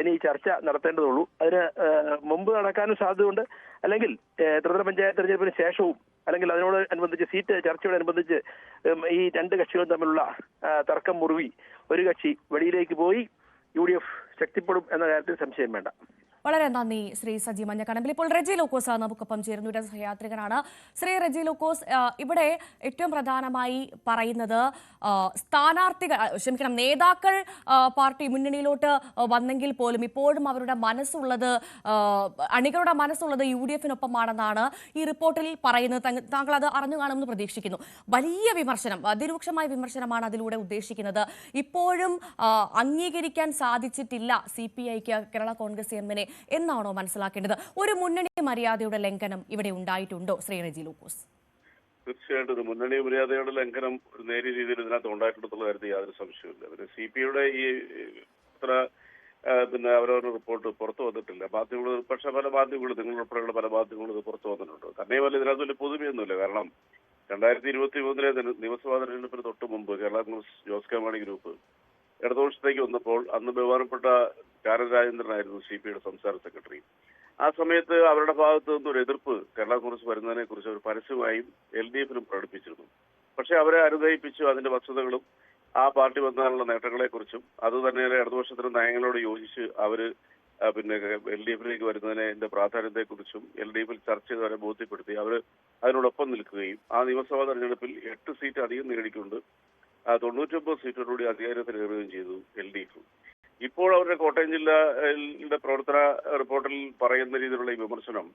ഇനി ചർച്ച നടത്തേണ്ടതുള്ളൂ. അതിന് മുമ്പ് നടക്കാനും സാധ്യതയുണ്ട്, അല്ലെങ്കിൽ ത്രിതല പഞ്ചായത്ത് തെരഞ്ഞെടുപ്പിന് ശേഷവും, അല്ലെങ്കിൽ അതിനോട് അനുബന്ധിച്ച് സീറ്റ് ചർച്ചയോടനുബന്ധിച്ച് ഈ രണ്ട് കക്ഷികളും തമ്മിലുള്ള തർക്കം മുറുവി ഒരു കക്ഷി വെളിയിലേക്ക് പോയി UDF ശക്തിപ്പെടും എന്ന കാര്യത്തിൽ സംശയം വേണ്ട. വളരെ നന്ദി ശ്രീ സജി മഞ്ഞക്കടമ്പിൽ. ഇപ്പോൾ റെജി ലൂക്കോസ് നമുക്കൊപ്പം ചേരുന്ന സഹയാത്രികനാണ്. ശ്രീ റെജി ലൂക്കോസ്, ഇവിടെ ഏറ്റവും പ്രധാനമായി പറയുന്നത് നേതാക്കൾ പാർട്ടി മുന്നണിയിലോട്ട് വന്നെങ്കിൽ പോലും ഇപ്പോഴും അവരുടെ മനസ്സുള്ളത്, അണികളുടെ മനസ്സുള്ളത് UDF-നൊപ്പമാണെന്നാണ് ഈ റിപ്പോർട്ടിൽ പറയുന്നത്. താങ്കൾ അത് അറിഞ്ഞു കാണുമെന്ന് പ്രതീക്ഷിക്കുന്നു. വലിയ വിമർശനം, അതിരൂക്ഷമായ വിമർശനമാണ് അതിലൂടെ ഉദ്ദേശിക്കുന്നത്. ഇപ്പോഴും അംഗീകരിക്കാൻ സാധിച്ചിട്ടില്ല CPI-ക്ക് കേരള കോൺഗ്രസ് എമ്മിനെ എന്നാണോ മനസ്സിലാക്കേണ്ടത്? ഒരു മുന്നണി മര്യാദയുടെ ലംഘനം ഇവിടെ ഉണ്ടായിട്ടുണ്ടോ ശ്രീ റെജി ലൂക്കോസ്? തീർച്ചയായിട്ടും മുന്നണി മര്യാദയുടെ ലംഘനം നേരിയ രീതിയിൽ ഇതിനകത്ത് ഉണ്ടായിട്ടുള്ള കാര്യത്തിൽ യാതൊരു സംശയമില്ല. പിന്നെ CPI-യുടെ ഈ ഇത്ര അവരവരുടെ റിപ്പോർട്ട് പുറത്തു വന്നിട്ടില്ല. മാധ്യമങ്ങൾ, പക്ഷെ പല മാധ്യമങ്ങളും, നിങ്ങളുൾപ്പെടെയുള്ള പല മാധ്യമങ്ങളും ഇത് പുറത്തു വന്നിട്ടുണ്ട്. തന്നെയുമല്ല ഇതിനകത്ത് വലിയ പുതുമയൊന്നുമില്ല. കാരണം 2023 നിയമസഭാ തെരഞ്ഞെടുപ്പിന് തൊട്ട് മുമ്പ് കേരള കോൺഗ്രസ് ജോസ് കെ മാണി ഗ്രൂപ്പ് ഇടതുപക്ഷത്തേക്ക് വന്നപ്പോൾ അന്ന് ബഹുമാനപ്പെട്ട കാനൻ രാജേന്ദ്രനായിരുന്നു CPI-യുടെ സംസ്ഥാന സെക്രട്ടറി. ആ സമയത്ത് അവരുടെ ഭാഗത്തു നിന്നൊരു എതിർപ്പ് കേരള കോൺഗ്രസ് വരുന്നതിനെ കുറിച്ച് അവർ പരസ്യമായും LDF-നും പ്രകടിപ്പിച്ചിരുന്നു. പക്ഷെ അവരെ അനുനയിപ്പിച്ചു. അതിന്റെ വസ്തുതകളും ആ പാർട്ടി വന്നാലുള്ള നേട്ടങ്ങളെക്കുറിച്ചും അതുതന്നെയാണ് ഇടതുപക്ഷത്തിന്റെ നയങ്ങളോട് യോജിച്ച് അവര് LDF-ലേക്ക് വരുന്നതിന്റെ പ്രാധാന്യത്തെക്കുറിച്ചും LDF-ൽ ചർച്ച ചെയ്ത് അവരെ ബോധ്യപ്പെടുത്തി. അവര് അതിനോടൊപ്പം നിൽക്കുകയും ആ നിയമസഭാ തെരഞ്ഞെടുപ്പിൽ 8 സീറ്റ് അധികം നേടിക്കൊണ്ട് 99 സീറ്റോടുകൂടി അധികാരത്തിലേറുകയും ചെയ്തു LDF. ഇപ്പോൾ അവരുടെ കോട്ടയം ജില്ലയുടെ പ്രവർത്തന റിപ്പോർട്ടിൽ പറയുന്ന രീതിയിലുള്ള ഈ വിമർശനം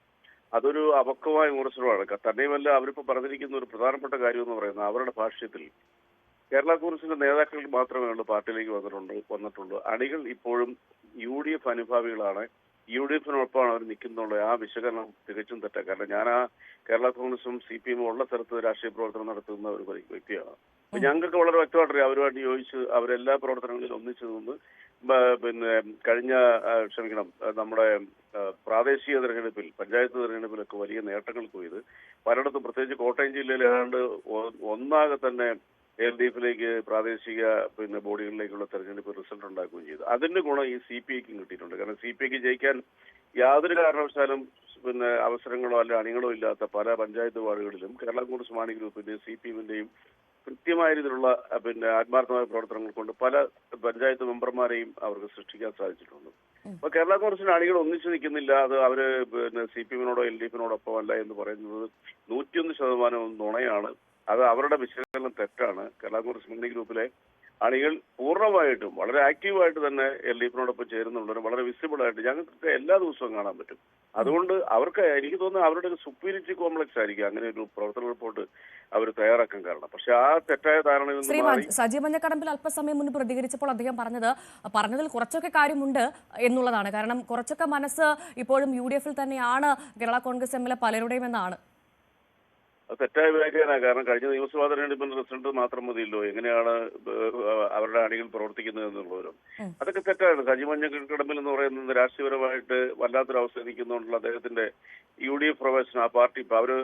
അതൊരു അപക്വമായ വിമർശനമാണ്. തന്നെയുമല്ല, അവരിപ്പോൾ പറഞ്ഞിരിക്കുന്ന ഒരു പ്രധാനപ്പെട്ട കാര്യം എന്ന് പറയുന്നത് അവരുടെ ഭാഷ്യത്തിൽ കേരള കോൺഗ്രസിന്റെ നേതാക്കൾ മാത്രമേ ഉള്ളൂ പാർട്ടിയിലേക്ക് വന്നിട്ടുള്ളൂ. അണികൾ ഇപ്പോഴും UDF അനുഭാവികളാണ്, UDF-നൊപ്പമാണ് അവർ നിൽക്കുന്നുള്ള ആ വിശകലനം തികച്ചും തെറ്റാണ്. കാരണം ഞാൻ ആ കേരള കോൺഗ്രസും CPM-ഉം ഉള്ള സ്ഥലത്ത് രാഷ്ട്രീയ പ്രവർത്തനം നടത്തുന്ന ഒരു വ്യക്തിയാണ്. അപ്പൊ ഞങ്ങൾക്ക് വളരെ വ്യക്തമായിട്ടറിയാം. അവരുമായിട്ട് യോജിച്ച് അവരെല്ലാ പ്രവർത്തനങ്ങളിലും ഒന്നിച്ചു നിന്ന് നമ്മുടെ പ്രാദേശിക തെരഞ്ഞെടുപ്പിൽ, പഞ്ചായത്ത് തെരഞ്ഞെടുപ്പിലൊക്കെ വലിയ നേട്ടങ്ങൾ കൊയ്ത് പലയിടത്തും, പ്രത്യേകിച്ച് കോട്ടയം ജില്ലയിൽ ഏതാണ്ട് ഒന്നാകെ തന്നെ LDF-ലേക്ക് പ്രാദേശിക ബോഡികളിലേക്കുള്ള തെരഞ്ഞെടുപ്പ് റിസൾട്ട് ഉണ്ടാക്കുകയും ചെയ്തു. അതിന്റെ ഗുണം ഈ CPI-ക്കും കിട്ടിയിട്ടുണ്ട്. കാരണം CPI-ക്ക് ജയിക്കാൻ യാതൊരു കാരണവശാലും അവസരങ്ങളോ അല്ല അണികളോ ഇല്ലാത്ത പല പഞ്ചായത്ത് വാർഡുകളിലും കേരള കോൺഗ്രസ് മാണി ഗ്രൂപ്പിന്റെയും CPM-ന്റെയും കൃത്യമായ രീതിയിലുള്ള ആത്മാർത്ഥമായ പ്രവർത്തനങ്ങൾ കൊണ്ട് പല പഞ്ചായത്ത് മെമ്പർമാരെയും അവർക്ക് സൃഷ്ടിക്കാൻ സാധിച്ചിട്ടുണ്ട്. അപ്പൊ കേരള കോൺഗ്രസിന്റെ അണികൾ ഒന്നിച്ചു നിൽക്കുന്നില്ല, അത് അവര് CPM-നോടോ LDF-നോടൊപ്പം അല്ല എന്ന് പറയുന്നത് 101% നുണയാണ്. അത് അവരുടെ വിശകലനം തെറ്റാണ്. കേരള കോൺഗ്രസ് മുന്നണി ഗ്രൂപ്പിലെ അണികൾ പൂർണ്ണമായിട്ടും വളരെ ആക്റ്റീവായിട്ട് തന്നെ LDF-നോടൊപ്പം ചേരുന്നുള്ളവരും വളരെ വിസിബിൾ ആയിട്ട് ഞങ്ങൾക്ക് എല്ലാ ദിവസവും കാണാൻ പറ്റും. അതുകൊണ്ട് അവർക്ക്, എനിക്ക് തോന്നുന്നു, അവരുടെ ഒരു സുപ്പീരിയറിറ്റി കോംപ്ലക്സ് ആയിരിക്കും അങ്ങനെ ഒരു പ്രവർത്തന റിപ്പോർട്ട് അവർ തയ്യാറാക്കാൻ കാരണം. പക്ഷെ ആ തെറ്റായ ധാരണയിൽ നിന്ന് സജി മഞ്ഞക്കടമ്പിൽ അല്പസമയം മുൻപ് പ്രതികരിച്ചപ്പോൾ അദ്ദേഹം പറഞ്ഞതിൽ കുറച്ചൊക്കെ കാര്യമുണ്ട് എന്നുള്ളതാണ്. കാരണം കുറച്ചൊക്കെ മനസ്സ് ഇപ്പോഴും UDF-ൽ തന്നെയാണ് കേരള കോൺഗ്രസ് എമ്മിലെ പലരുടെയും എന്നാണ്. തെറ്റായ വ്യാഖ്യാനമാണ്. കാരണം കഴിഞ്ഞ നിയമസഭാ തെരഞ്ഞെടുപ്പിന്റെ റിസൾട്ട് മാത്രം മതിയല്ലോ എങ്ങനെയാണ് അവരുടെ അണികൾ പ്രവർത്തിക്കുന്നത് എന്നുള്ളവരും. അതൊക്കെ തെറ്റാണ്. സജി മഞ്ഞക്കടമ്പിൽ എന്ന് പറയുന്നത് രാഷ്ട്രീയപരമായിട്ട് വല്ലാത്തൊരു അവസ്ഥ നിൽക്കുന്നുണ്ടുള്ള അദ്ദേഹത്തിന്റെ UDF പ്രവേശനം, ആ പാർട്ടി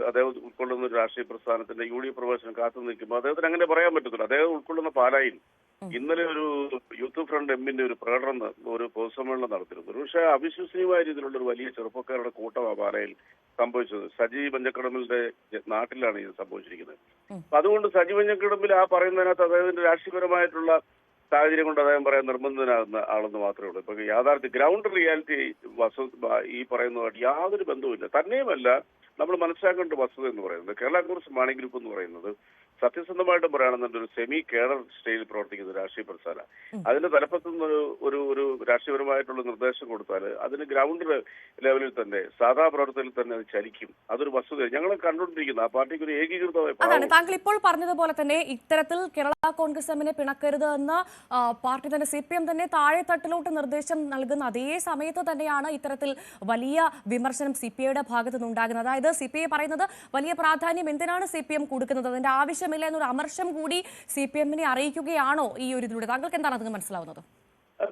അദ്ദേഹം ഉൾക്കൊള്ളുന്ന ഒരു രാഷ്ട്രീയ പ്രസ്ഥാനത്തിന്റെ UDF പ്രവേശനം കാത്തു നിൽക്കുമ്പോൾ അദ്ദേഹത്തിന് അങ്ങനെ പറയാൻ പറ്റത്തില്ല. അദ്ദേഹം ഉൾക്കൊള്ളുന്ന പാലായിൽ ഇന്നലെ ഒരു യൂത്ത് ഫ്രണ്ട് എമ്മിന്റെ ഒരു പ്രകടനം, ഒരു പൊതുസമ്മേളനം നടത്തിയിരുന്നു. പക്ഷേ അവിശ്വസനീയമായ രീതിയിലുള്ള ഒരു വലിയ ചെറുപ്പക്കാരുടെ കൂട്ടമാണ് പാലയിൽ സംഭവിച്ചത്. സജി മഞ്ഞക്കടമ്പിലിന്റെ നാട്ടിലാണ് ഇത് സംഭവിച്ചിരിക്കുന്നത്. അപ്പൊ അതുകൊണ്ട് സജി മഞ്ഞക്കടമ്പിൽ ആ പറയുന്നതിനകത്ത് അദ്ദേഹത്തിന്റെ രാഷ്ട്രീയപരമായിട്ടുള്ള സാഹചര്യം കൊണ്ട് അദ്ദേഹം പറയാൻ നിർബന്ധിതനാകുന്ന ആളെന്ന് മാത്രമേ ഉള്ളൂ. ഇപ്പൊ യാഥാർത്ഥ്യ ഗ്രൗണ്ട് റിയാലിറ്റി ഈ പറയുന്നതുമായിട്ട് യാതൊരു ബന്ധവുമില്ല. തന്നെയുമല്ല, നമ്മൾ മനസ്സിലാക്കേണ്ട വസ്തുത എന്ന് പറയുന്നത് കേരള കോൺഗ്രസ് മാണി ഗ്രൂപ്പ് എന്ന് പറയുന്നത് സത്യസന്ധമായിട്ട് പറയുകയാണെന്നുണ്ട് ഒരു സെമി കേഡർ സ്റ്റൈലിൽ പ്രവർത്തിക്കുന്ന രാഷ്ട്രീയ പ്രസ്ഥാന. അതിന്റെ തലപ്പത്തുനിന്ന് ഒരു രാഷ്ട്രീയപരമായിട്ടുള്ള നിർദ്ദേശം കൊടുത്താൽ അതിന് ഗ്രൗണ്ട് ലെവലിൽ തന്നെ സാധാ പ്രവർത്തനത്തിൽ തന്നെ അത് ചലിക്കും. അതൊരു വസ്തുത ഞങ്ങൾ കണ്ടുകൊണ്ടിരിക്കുന്നു. ആ പാർട്ടിക്ക് ഒരു ഏകീകൃതമായ അതാണ് താങ്കൾ ഇപ്പോൾ പറഞ്ഞതുപോലെ തന്നെ ഇത്തരത്തിൽ കേരള കോൺഗ്രസ് എമ്മിനെ പിണക്കരുത് എന്ന് പാർട്ടി തന്നെ CPM തന്നെ താഴെ തട്ടിലോട്ട് നിർദ്ദേശം നൽകുന്ന അതേ സമയത്ത് തന്നെയാണ് ഇത്തരത്തിൽ വലിയ വിമർശനം CPI-യുടെ ഭാഗത്തു നിന്നുണ്ടാകുന്നത്. അതായത് CPI പറയുന്നത് വലിയ പ്രാധാന്യം എന്തിനാണ് CPM കൊടുക്കുന്നത്, അതിന്റെ ആവശ്യമില്ല എന്നൊരു അമർഷം കൂടി CPM-നെ അറിയിക്കുകയാണോ ഈ ഒരു ഇതിലൂടെ? താങ്കൾക്ക് എന്താണ് അത് മനസ്സിലാവുന്നത്?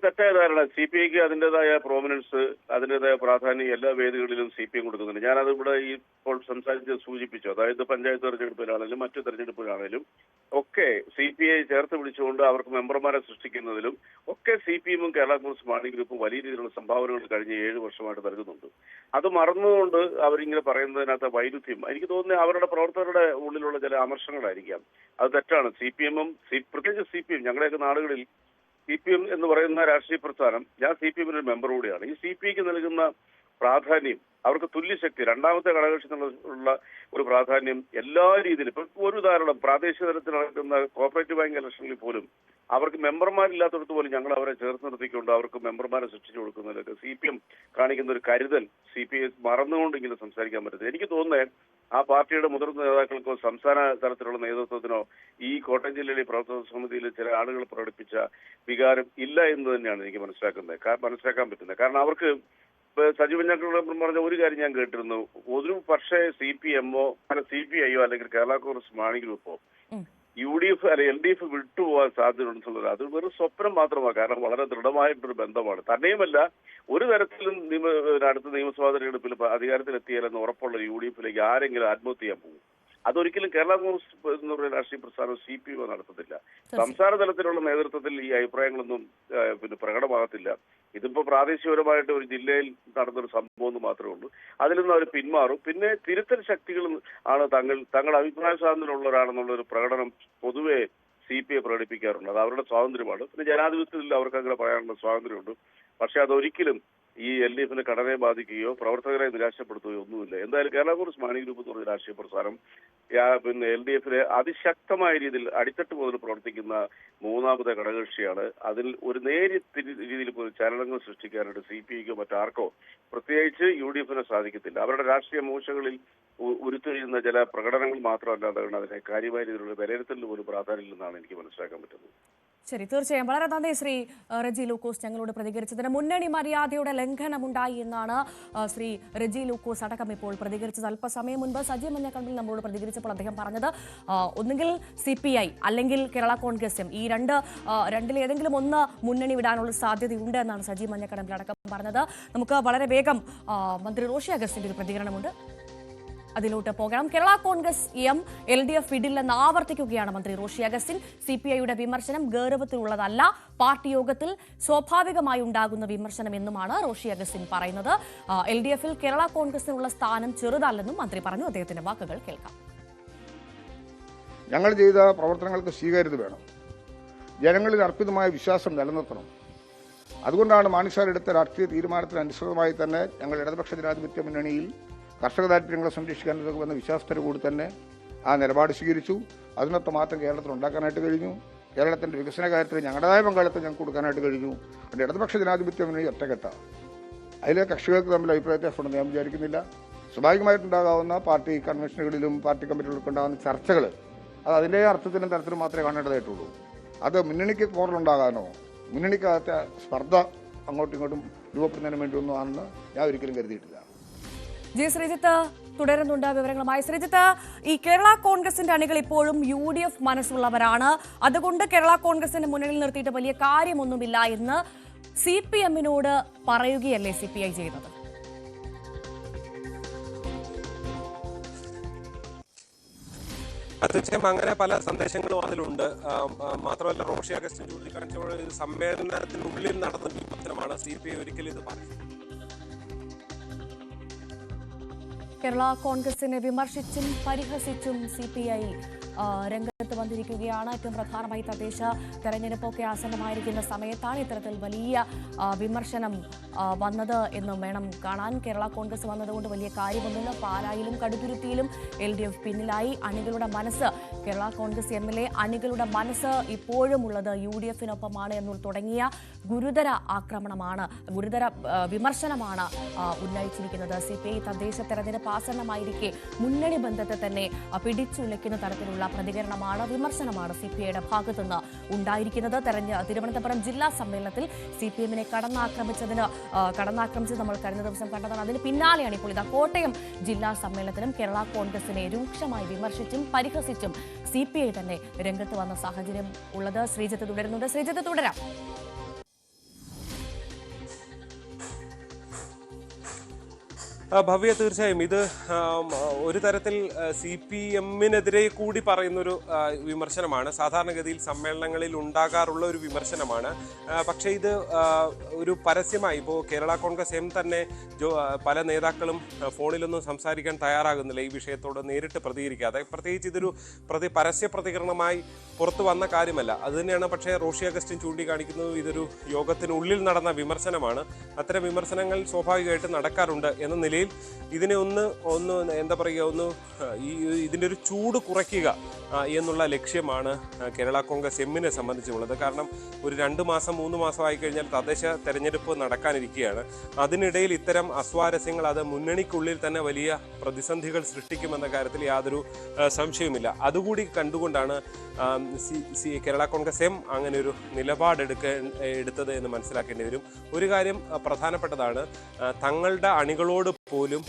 തെറ്റായ ധാരണ. CPI-ക്ക് അതിൻ്റെതായ പ്രോമിനൻസ്, അതിൻ്റെതായ പ്രാധാന്യം എല്ലാ വേദികളിലും CPM കൊടുക്കുന്നുണ്ട്. ഞാനത് ഇവിടെ ഇപ്പോൾ സംസാരിച്ച് സൂചിപ്പിച്ചു. അതായത് പഞ്ചായത്ത് തെരഞ്ഞെടുപ്പിലാണെങ്കിലും മറ്റു തെരഞ്ഞെടുപ്പിലാണെങ്കിലും ഒക്കെ CPI ചേർത്ത് പിടിച്ചുകൊണ്ട് അവർക്ക് മെമ്പർമാരെ സൃഷ്ടിക്കുന്നതിലും ഒക്കെ CPM-ഉം കേരള കോൺഗ്രസ് മാണി ഗ്രൂപ്പും വലിയ രീതിയിലുള്ള സംഭാവനകൾ കഴിഞ്ഞ 7 വർഷമായിട്ട് നൽകുന്നുണ്ട്. അത് മറന്നുകൊണ്ട് അവരിങ്ങനെ പറയുന്നതിനകത്ത് വൈരുദ്ധ്യം, എനിക്ക് തോന്നുന്നത് അവരുടെ പ്രവർത്തകരുടെ ഉള്ളിലുള്ള ചില അമർഷങ്ങളായിരിക്കാം. അത് തെറ്റാണ്. CPM-ഉം പ്രത്യേകിച്ച് CPM ഞങ്ങളുടെയൊക്കെ നാടുകളിൽ CPM എന്ന് പറയുന്ന രാഷ്ട്രീയ പ്രസ്ഥാനം, ഞാൻ CPM-ന്റെ ഒരു മെമ്പർ കൂടിയാണ്. ഈ CPIക്ക് നൽകുന്ന പ്രാധാന്യം, അവർക്ക് തുല്യശക്തി, രണ്ടാമത്തെ ഘടകകക്ഷി എന്നുള്ള ഒരു പ്രാധാന്യം എല്ലാ രീതിയിലും, ഇപ്പൊ ഒരു ഉദാഹരണം, പ്രാദേശിക തലത്തിൽ നടക്കുന്ന കോപ്പറേറ്റീവ് ബാങ്ക് ഇലക്ഷനിൽ പോലും അവർക്ക് മെമ്പർമാരില്ലാത്തടത്ത് പോലും ഞങ്ങൾ അവരെ ചേർത്ത് നിർത്തിക്കൊണ്ട് അവർക്ക് മെമ്പർമാരെ സൃഷ്ടിച്ചു കൊടുക്കുന്നതിലൊക്കെ CPM കാണിക്കുന്ന ഒരു കരുതൽ CPI മറന്നുകൊണ്ട് ഇങ്ങനെ സംസാരിക്കാൻ പറ്റുന്നത്. എനിക്ക് തോന്നുന്നത് ആ പാർട്ടിയുടെ മുതിർന്ന നേതാക്കൾക്കോ സംസ്ഥാന തലത്തിലുള്ള നേതൃത്വത്തിനോ ഈ കോട്ടയം ജില്ലയിലെ പ്രവർത്തക സമിതിയിൽ ചില ആളുകൾ പ്രകടിപ്പിച്ച വികാരം ഇല്ല എന്ന് തന്നെയാണ് എനിക്ക് മനസ്സിലാക്കാൻ പറ്റുന്നത്. കാരണം അവർക്ക് സജീവ ഞങ്ങൾ പറഞ്ഞ ഒരു കാര്യം ഞാൻ കേട്ടിരുന്നു, ഒരു പക്ഷേ CPM-ഓ CPI-യോ അല്ലെങ്കിൽ കേരള കോൺഗ്രസ് മാണി ഗ്രൂപ്പോ UDF അല്ലെ LDF വിട്ടുപോകാൻ സാധ്യതയുണ്ടെന്നുള്ളത് അത് വെറും സ്വപ്നം മാത്രമാണ്. കാരണം വളരെ ദൃഢമായിട്ടൊരു ബന്ധമാണ്. തന്നെയുമല്ല, ഒരു തരത്തിലും അടുത്ത നിയമസഭാ തെരഞ്ഞെടുപ്പിൽ അധികാരത്തിലെത്തിയാലെന്ന് ഉറപ്പുള്ള UDF-ലേക്ക് ആരെങ്കിലും ആത്മഹത്യ ചെയ്യാൻ പോകും. അതൊരിക്കലും കേരള കോൺഗ്രസ് എന്ന് പറയുന്ന രാഷ്ട്രീയ പ്രസ്ഥാനം CPI നടത്തത്തില്ല. സംസ്ഥാന തലത്തിലുള്ള നേതൃത്വത്തിൽ ഈ അഭിപ്രായങ്ങളൊന്നും പ്രകടമാകത്തില്ല. ഇതിപ്പോ പ്രാദേശികപരമായിട്ട് ഒരു ജില്ലയിൽ നടന്നൊരു സംഭവം എന്ന് മാത്രമേ ഉള്ളൂ. അതിൽ നിന്ന് അവർ പിന്മാറും. പിന്നെ തിരുത്തൽ ശക്തികൾ ആണ് തങ്ങളുടെ അഭിപ്രായ സ്വാതന്ത്ര്യമുള്ളവരാണെന്നുള്ള ഒരു പ്രകടനം പൊതുവെ CPI പ്രകടിപ്പിക്കാറുണ്ട്. അത് അവരുടെ സ്വാതന്ത്ര്യമാണ്. പിന്നെ ജനാധിപത്യത്തിൽ അവർക്ക് അങ്ങനെ പറയാനുള്ള സ്വാതന്ത്ര്യമുണ്ട്. പക്ഷെ അതൊരിക്കലും ഈ LDF-ന്റെ ഘടനയെ ബാധിക്കുകയോ പ്രവർത്തകരെ നിരാശപ്പെടുത്തുകയോ ഒന്നുമില്ല. എന്തായാലും കേരള കോൺഗ്രസ് മാണി ഗ്രൂപ്പ് എന്ന് പറഞ്ഞ രാഷ്ട്രീയ പ്രസ്ഥാനം LDF-ലെ അതിശക്തമായ രീതിയിൽ അടിത്തട്ട് മുതൽ പ്രവർത്തിക്കുന്ന മൂന്നാമത്തെ ഘടകകക്ഷിയാണ്. അതിൽ ഒരു നേരിയ രീതിയിൽ ചലനങ്ങൾ സൃഷ്ടിക്കാനായിട്ട് CPI-ക്കോ മറ്റാർക്കോ പ്രത്യേകിച്ച് UDF-ന് സാധിക്കത്തില്ല. അവരുടെ രാഷ്ട്രീയ മൂശകളിൽ ഉരുത്തിരിയുന്ന ചില പ്രകടനങ്ങൾ മാത്രമല്ലാതെ അതിനെ കാര്യമായ രീതിയിലുള്ള വിലയിരുത്തലിന് പോലും പ്രാധാന്യമില്ലെന്നാണ് എനിക്ക് മനസ്സിലാക്കാൻ പറ്റുന്നത്. ശരി, തീർച്ചയായും വളരെ നന്ദി ശ്രീ റെജി ലൂക്കോസ് ഞങ്ങളോട് പ്രതികരിച്ചതിന്. മുന്നണി മര്യാദയുടെ ലംഘനമുണ്ടായി എന്നാണ് ശ്രീ റെജി ലൂക്കോസ് അടക്കം ഇപ്പോൾ പ്രതികരിച്ചത്. അല്പസമയം മുൻപ് സജീവ് മഞ്ഞക്കണ്ണിൽ നമ്മളോട് പ്രതികരിച്ചപ്പോൾ അദ്ദേഹം പറഞ്ഞത് ഒന്നുകിൽ CPI അല്ലെങ്കിൽ കേരള കോൺഗ്രസ് എം, ഈ രണ്ടിലേതെങ്കിലും ഒന്ന് മുന്നണി വിടാനുള്ള സാധ്യതയുണ്ട് എന്നാണ് സജീവ് മഞ്ഞക്കണ്ണിൽ അടക്കം പറഞ്ഞത്. നമുക്ക് വളരെ വേഗം മന്ത്രി റോഷി അഗസ്റ്റിന്റെ ഒരു പ്രതികരണമുണ്ട്, അതിലോട്ട് പോകണം. കേരള കോൺഗ്രസ് എം LDF വിടില്ലെന്ന് ആവർത്തിക്കുകയാണ് മന്ത്രി റോഷി അഗസ്റ്റിൻ. CPI-യുടെ വിമർശനം ഗൗരവത്തിലുള്ളതല്ല, പാർട്ടി യോഗത്തിൽ സ്വാഭാവികമായി ഉണ്ടാകുന്ന വിമർശനം എന്നുമാണ് റോഷി അഗസ്റ്റിൻ പറയുന്നത്. LDF-ൽ കേരള കോൺഗ്രസിനുള്ള സ്ഥാനം ചെറുതല്ലെന്നും മന്ത്രി പറഞ്ഞു. അദ്ദേഹത്തിന്റെ വാക്കുകൾ കേൾക്കാം. ഞങ്ങൾ ചെയ്ത പ്രവർത്തനങ്ങൾക്ക് സ്വീകാര്യത വേണം, ജനങ്ങളിൽ അർപ്പിതമായ വിശ്വാസം നിലനിർത്തണം. അതുകൊണ്ടാണ് മാണിസാർ എടുത്ത രാഷ്ട്രീയ തീരുമാനത്തിന് അനുസൃതമായി തന്നെ ഞങ്ങൾ ഇടതുപക്ഷ ജനാധിപത്യ മുന്നണിയിൽ കർഷക താല്പര്യങ്ങളെ സംരക്ഷിക്കാൻ വന്ന വിശ്വാസത്തോടു കൂടി തന്നെ ആ നിലപാട് സ്വീകരിച്ചു. അതിനൊത്ത മാറ്റം കേരളത്തിൽ ഉണ്ടാക്കാനായിട്ട് കഴിഞ്ഞു. കേരളത്തിന്റെ വികസന കാര്യത്തിൽ ഞങ്ങളുടേതായ പങ്കാളിത്തം ഞങ്ങൾക്ക് കൊടുക്കാനായിട്ട് കഴിഞ്ഞു. അതിന്റെ ഇടതുപക്ഷ ജനാധിപത്യ മുന്നണി ഒറ്റക്കെട്ട, അതിലെ കക്ഷികൾക്ക് തമ്മിൽ അഭിപ്രായ വ്യത്യാസമുണ്ടെന്ന് ഞാൻ വിചാരിക്കുന്നില്ല. സ്വാഭാവികമായിട്ടുണ്ടാകാവുന്ന പാർട്ടി കൺവെൻഷനുകളിലും പാർട്ടി കമ്മിറ്റികളിലും ഉണ്ടാകുന്ന ചർച്ചകൾ അത് അതിൻ്റെ അർത്ഥത്തിലും തരത്തിലും മാത്രമേ കാണേണ്ടതായിട്ടുള്ളൂ. അത് മുന്നണിക്ക് പോറലുണ്ടാകാനോ മുന്നണിക്കകത്തെ സ്പർദ്ധ അങ്ങോട്ടും ഇങ്ങോട്ടും രൂപപ്പെടുന്നതിന് വേണ്ടി ഒന്നും ആണെന്ന് ഞാൻ ഒരിക്കലും കരുതിയിട്ടില്ല. ജി ശ്രീജിത്ത് തുടരുന്നുണ്ട് വിവരങ്ങളുമായി. ശ്രീജിത്ത്, ഈ കേരള കോൺഗ്രസിന്റെ അണികൾ ഇപ്പോഴും UDF മനസ്സുള്ളവരാണ്, അതുകൊണ്ട് കേരള കോൺഗ്രസിന്റെ മുന്നിൽ നിർത്തിയിട്ട് വലിയ കാര്യമൊന്നുമില്ല എന്ന് CPM-നോട് പറയുകയല്ലേ CPI ചെയ്തത്? തീർച്ചയായും അങ്ങനെ പല സന്ദേശങ്ങളും അതിലുണ്ട്. മാത്രമല്ല, റോഷി അഗസ്റ്റിൻ ചൂണ്ടിക്കാണിച്ച സമ്മേളനത്തിനുള്ളിൽ നടന്ന വിമർശനമാണ്. CPI ഒരിക്കലും ഇത് പറയുന്നത്. കേരള കോൺഗ്രസിനെ വിമർശിച്ചും പരിഹസിച്ചും CPI രംഗത്ത് വന്നിരിക്കുകയാണ്. ഏറ്റവും പ്രധാനമായി തദ്ദേശ തെരഞ്ഞെടുപ്പൊക്കെ ആസന്നമായിരിക്കുന്ന സമയത്താണ് ഇത്തരത്തിൽ വലിയ വിമർശനം വന്നത് എന്ന് വേണം കാണാൻ. കേരള കോൺഗ്രസ് വന്നതുകൊണ്ട് വലിയ കാര്യമൊന്നുമില്ല. പാലായിലും കടുത്തുരുത്തിയിലും LDF പിന്നിലായി. അണികളുടെ മനസ്സ്, കേരള കോൺഗ്രസ് എമ്മിലെ അണികളുടെ മനസ്സ് ഇപ്പോഴും ഉള്ളത് UDF-നൊപ്പമാണ് എന്ന് തുടങ്ങിയ ഗുരുതര വിമർശനമാണ് ഉന്നയിച്ചിരിക്കുന്നത്. CPI തദ്ദേശ തെരഞ്ഞെടുപ്പ് ആസന്നമായിരിക്കെ മുന്നണി ബന്ധത്തെ തന്നെ പിടിച്ചുലയ്ക്കുന്ന തരത്തിലുള്ള പ്രതികരണമാണ്, വിമർശനമാണ് CPI-യുടെ ഭാഗത്തുനിന്ന് ഉണ്ടായിരിക്കുന്നത്. തിരുവനന്തപുരം ജില്ലാ സമ്മേളനത്തിൽ CPM-നെ കടന്നാക്രമിച്ചത് നമ്മൾ കഴിഞ്ഞ ദിവസം കണ്ടതാണ്. അതിന് പിന്നാലെയാണ് ഇപ്പോൾ ഇതാ കോട്ടയം ജില്ലാ സമ്മേളനത്തിലും കേരള കോൺഗ്രസിനെ രൂക്ഷമായി വിമർശിച്ചും പരിഹസിച്ചും CPI തന്നെ രംഗത്ത് വന്ന സാഹചര്യം ഉള്ളത്. ശ്രീജിത്ത് തുടരുന്നുണ്ട്. ശ്രീജിത്ത് തുടരാം. ഭവ്യ, തീർച്ചയായും ഇത് ഒരു തരത്തിൽ CPM-നെതിരെ കൂടി പറയുന്നൊരു വിമർശനമാണ്. സാധാരണഗതിയിൽ സമ്മേളനങ്ങളിൽ ഉണ്ടാകാറുള്ള ഒരു വിമർശനമാണ്. പക്ഷേ ഇത് ഒരു പരസ്യമായി ഇപ്പോൾ കേരള കോൺഗ്രസ് എം തന്നെ പല നേതാക്കളും ഫോണിലൊന്നും സംസാരിക്കാൻ തയ്യാറാകുന്നില്ല ഈ വിഷയത്തോട് നേരിട്ട് പ്രതികരിക്കാതെ. പ്രത്യേകിച്ച് ഇതൊരു പരസ്യ പ്രതികരണമായി പുറത്തു വന്ന കാര്യമല്ല. അതുതന്നെയാണ് പക്ഷേ റോഷി അഗസ്റ്റിൻ ചൂണ്ടിക്കാണിക്കുന്നത്. ഇതൊരു യോഗത്തിനുള്ളിൽ നടന്ന വിമർശനമാണ്. അത്തരം വിമർശനങ്ങൾ സ്വാഭാവികമായിട്ട് നടക്കാറുണ്ട് എന്ന നിലയിൽ ഇതിനെ ഒന്ന് എന്താ പറയുക, ഇതിൻ്റെ ഒരു ചൂട് കുറയ്ക്കുക എന്നുള്ള ലക്ഷ്യമാണ് കേരള കോൺഗ്രസ് എമ്മിനെ സംബന്ധിച്ചുള്ളത്. കാരണം ഒരു 2 മാസം 3 മാസം ആയിക്കഴിഞ്ഞാൽ തദ്ദേശ തെരഞ്ഞെടുപ്പ് നടക്കാനിരിക്കുകയാണ്. അതിനിടയിൽ ഇത്തരം അസ്വാരസ്യങ്ങൾ അത് മുന്നണിക്കുള്ളിൽ തന്നെ വലിയ പ്രതിസന്ധികൾ സൃഷ്ടിക്കുമെന്ന കാര്യത്തിൽ യാതൊരു സംശയവുമില്ല. അതുകൂടി കണ്ടുകൊണ്ടാണ് കേരള കോൺഗ്രസ് എം അങ്ങനെ ഒരു നിലപാടെടുത്തത് എന്ന് മനസ്സിലാക്കേണ്ടി വരും. ഒരു കാര്യം പ്രധാനപ്പെട്ടതാണ്, തങ്ങളുടെ അണികളോട് പോലും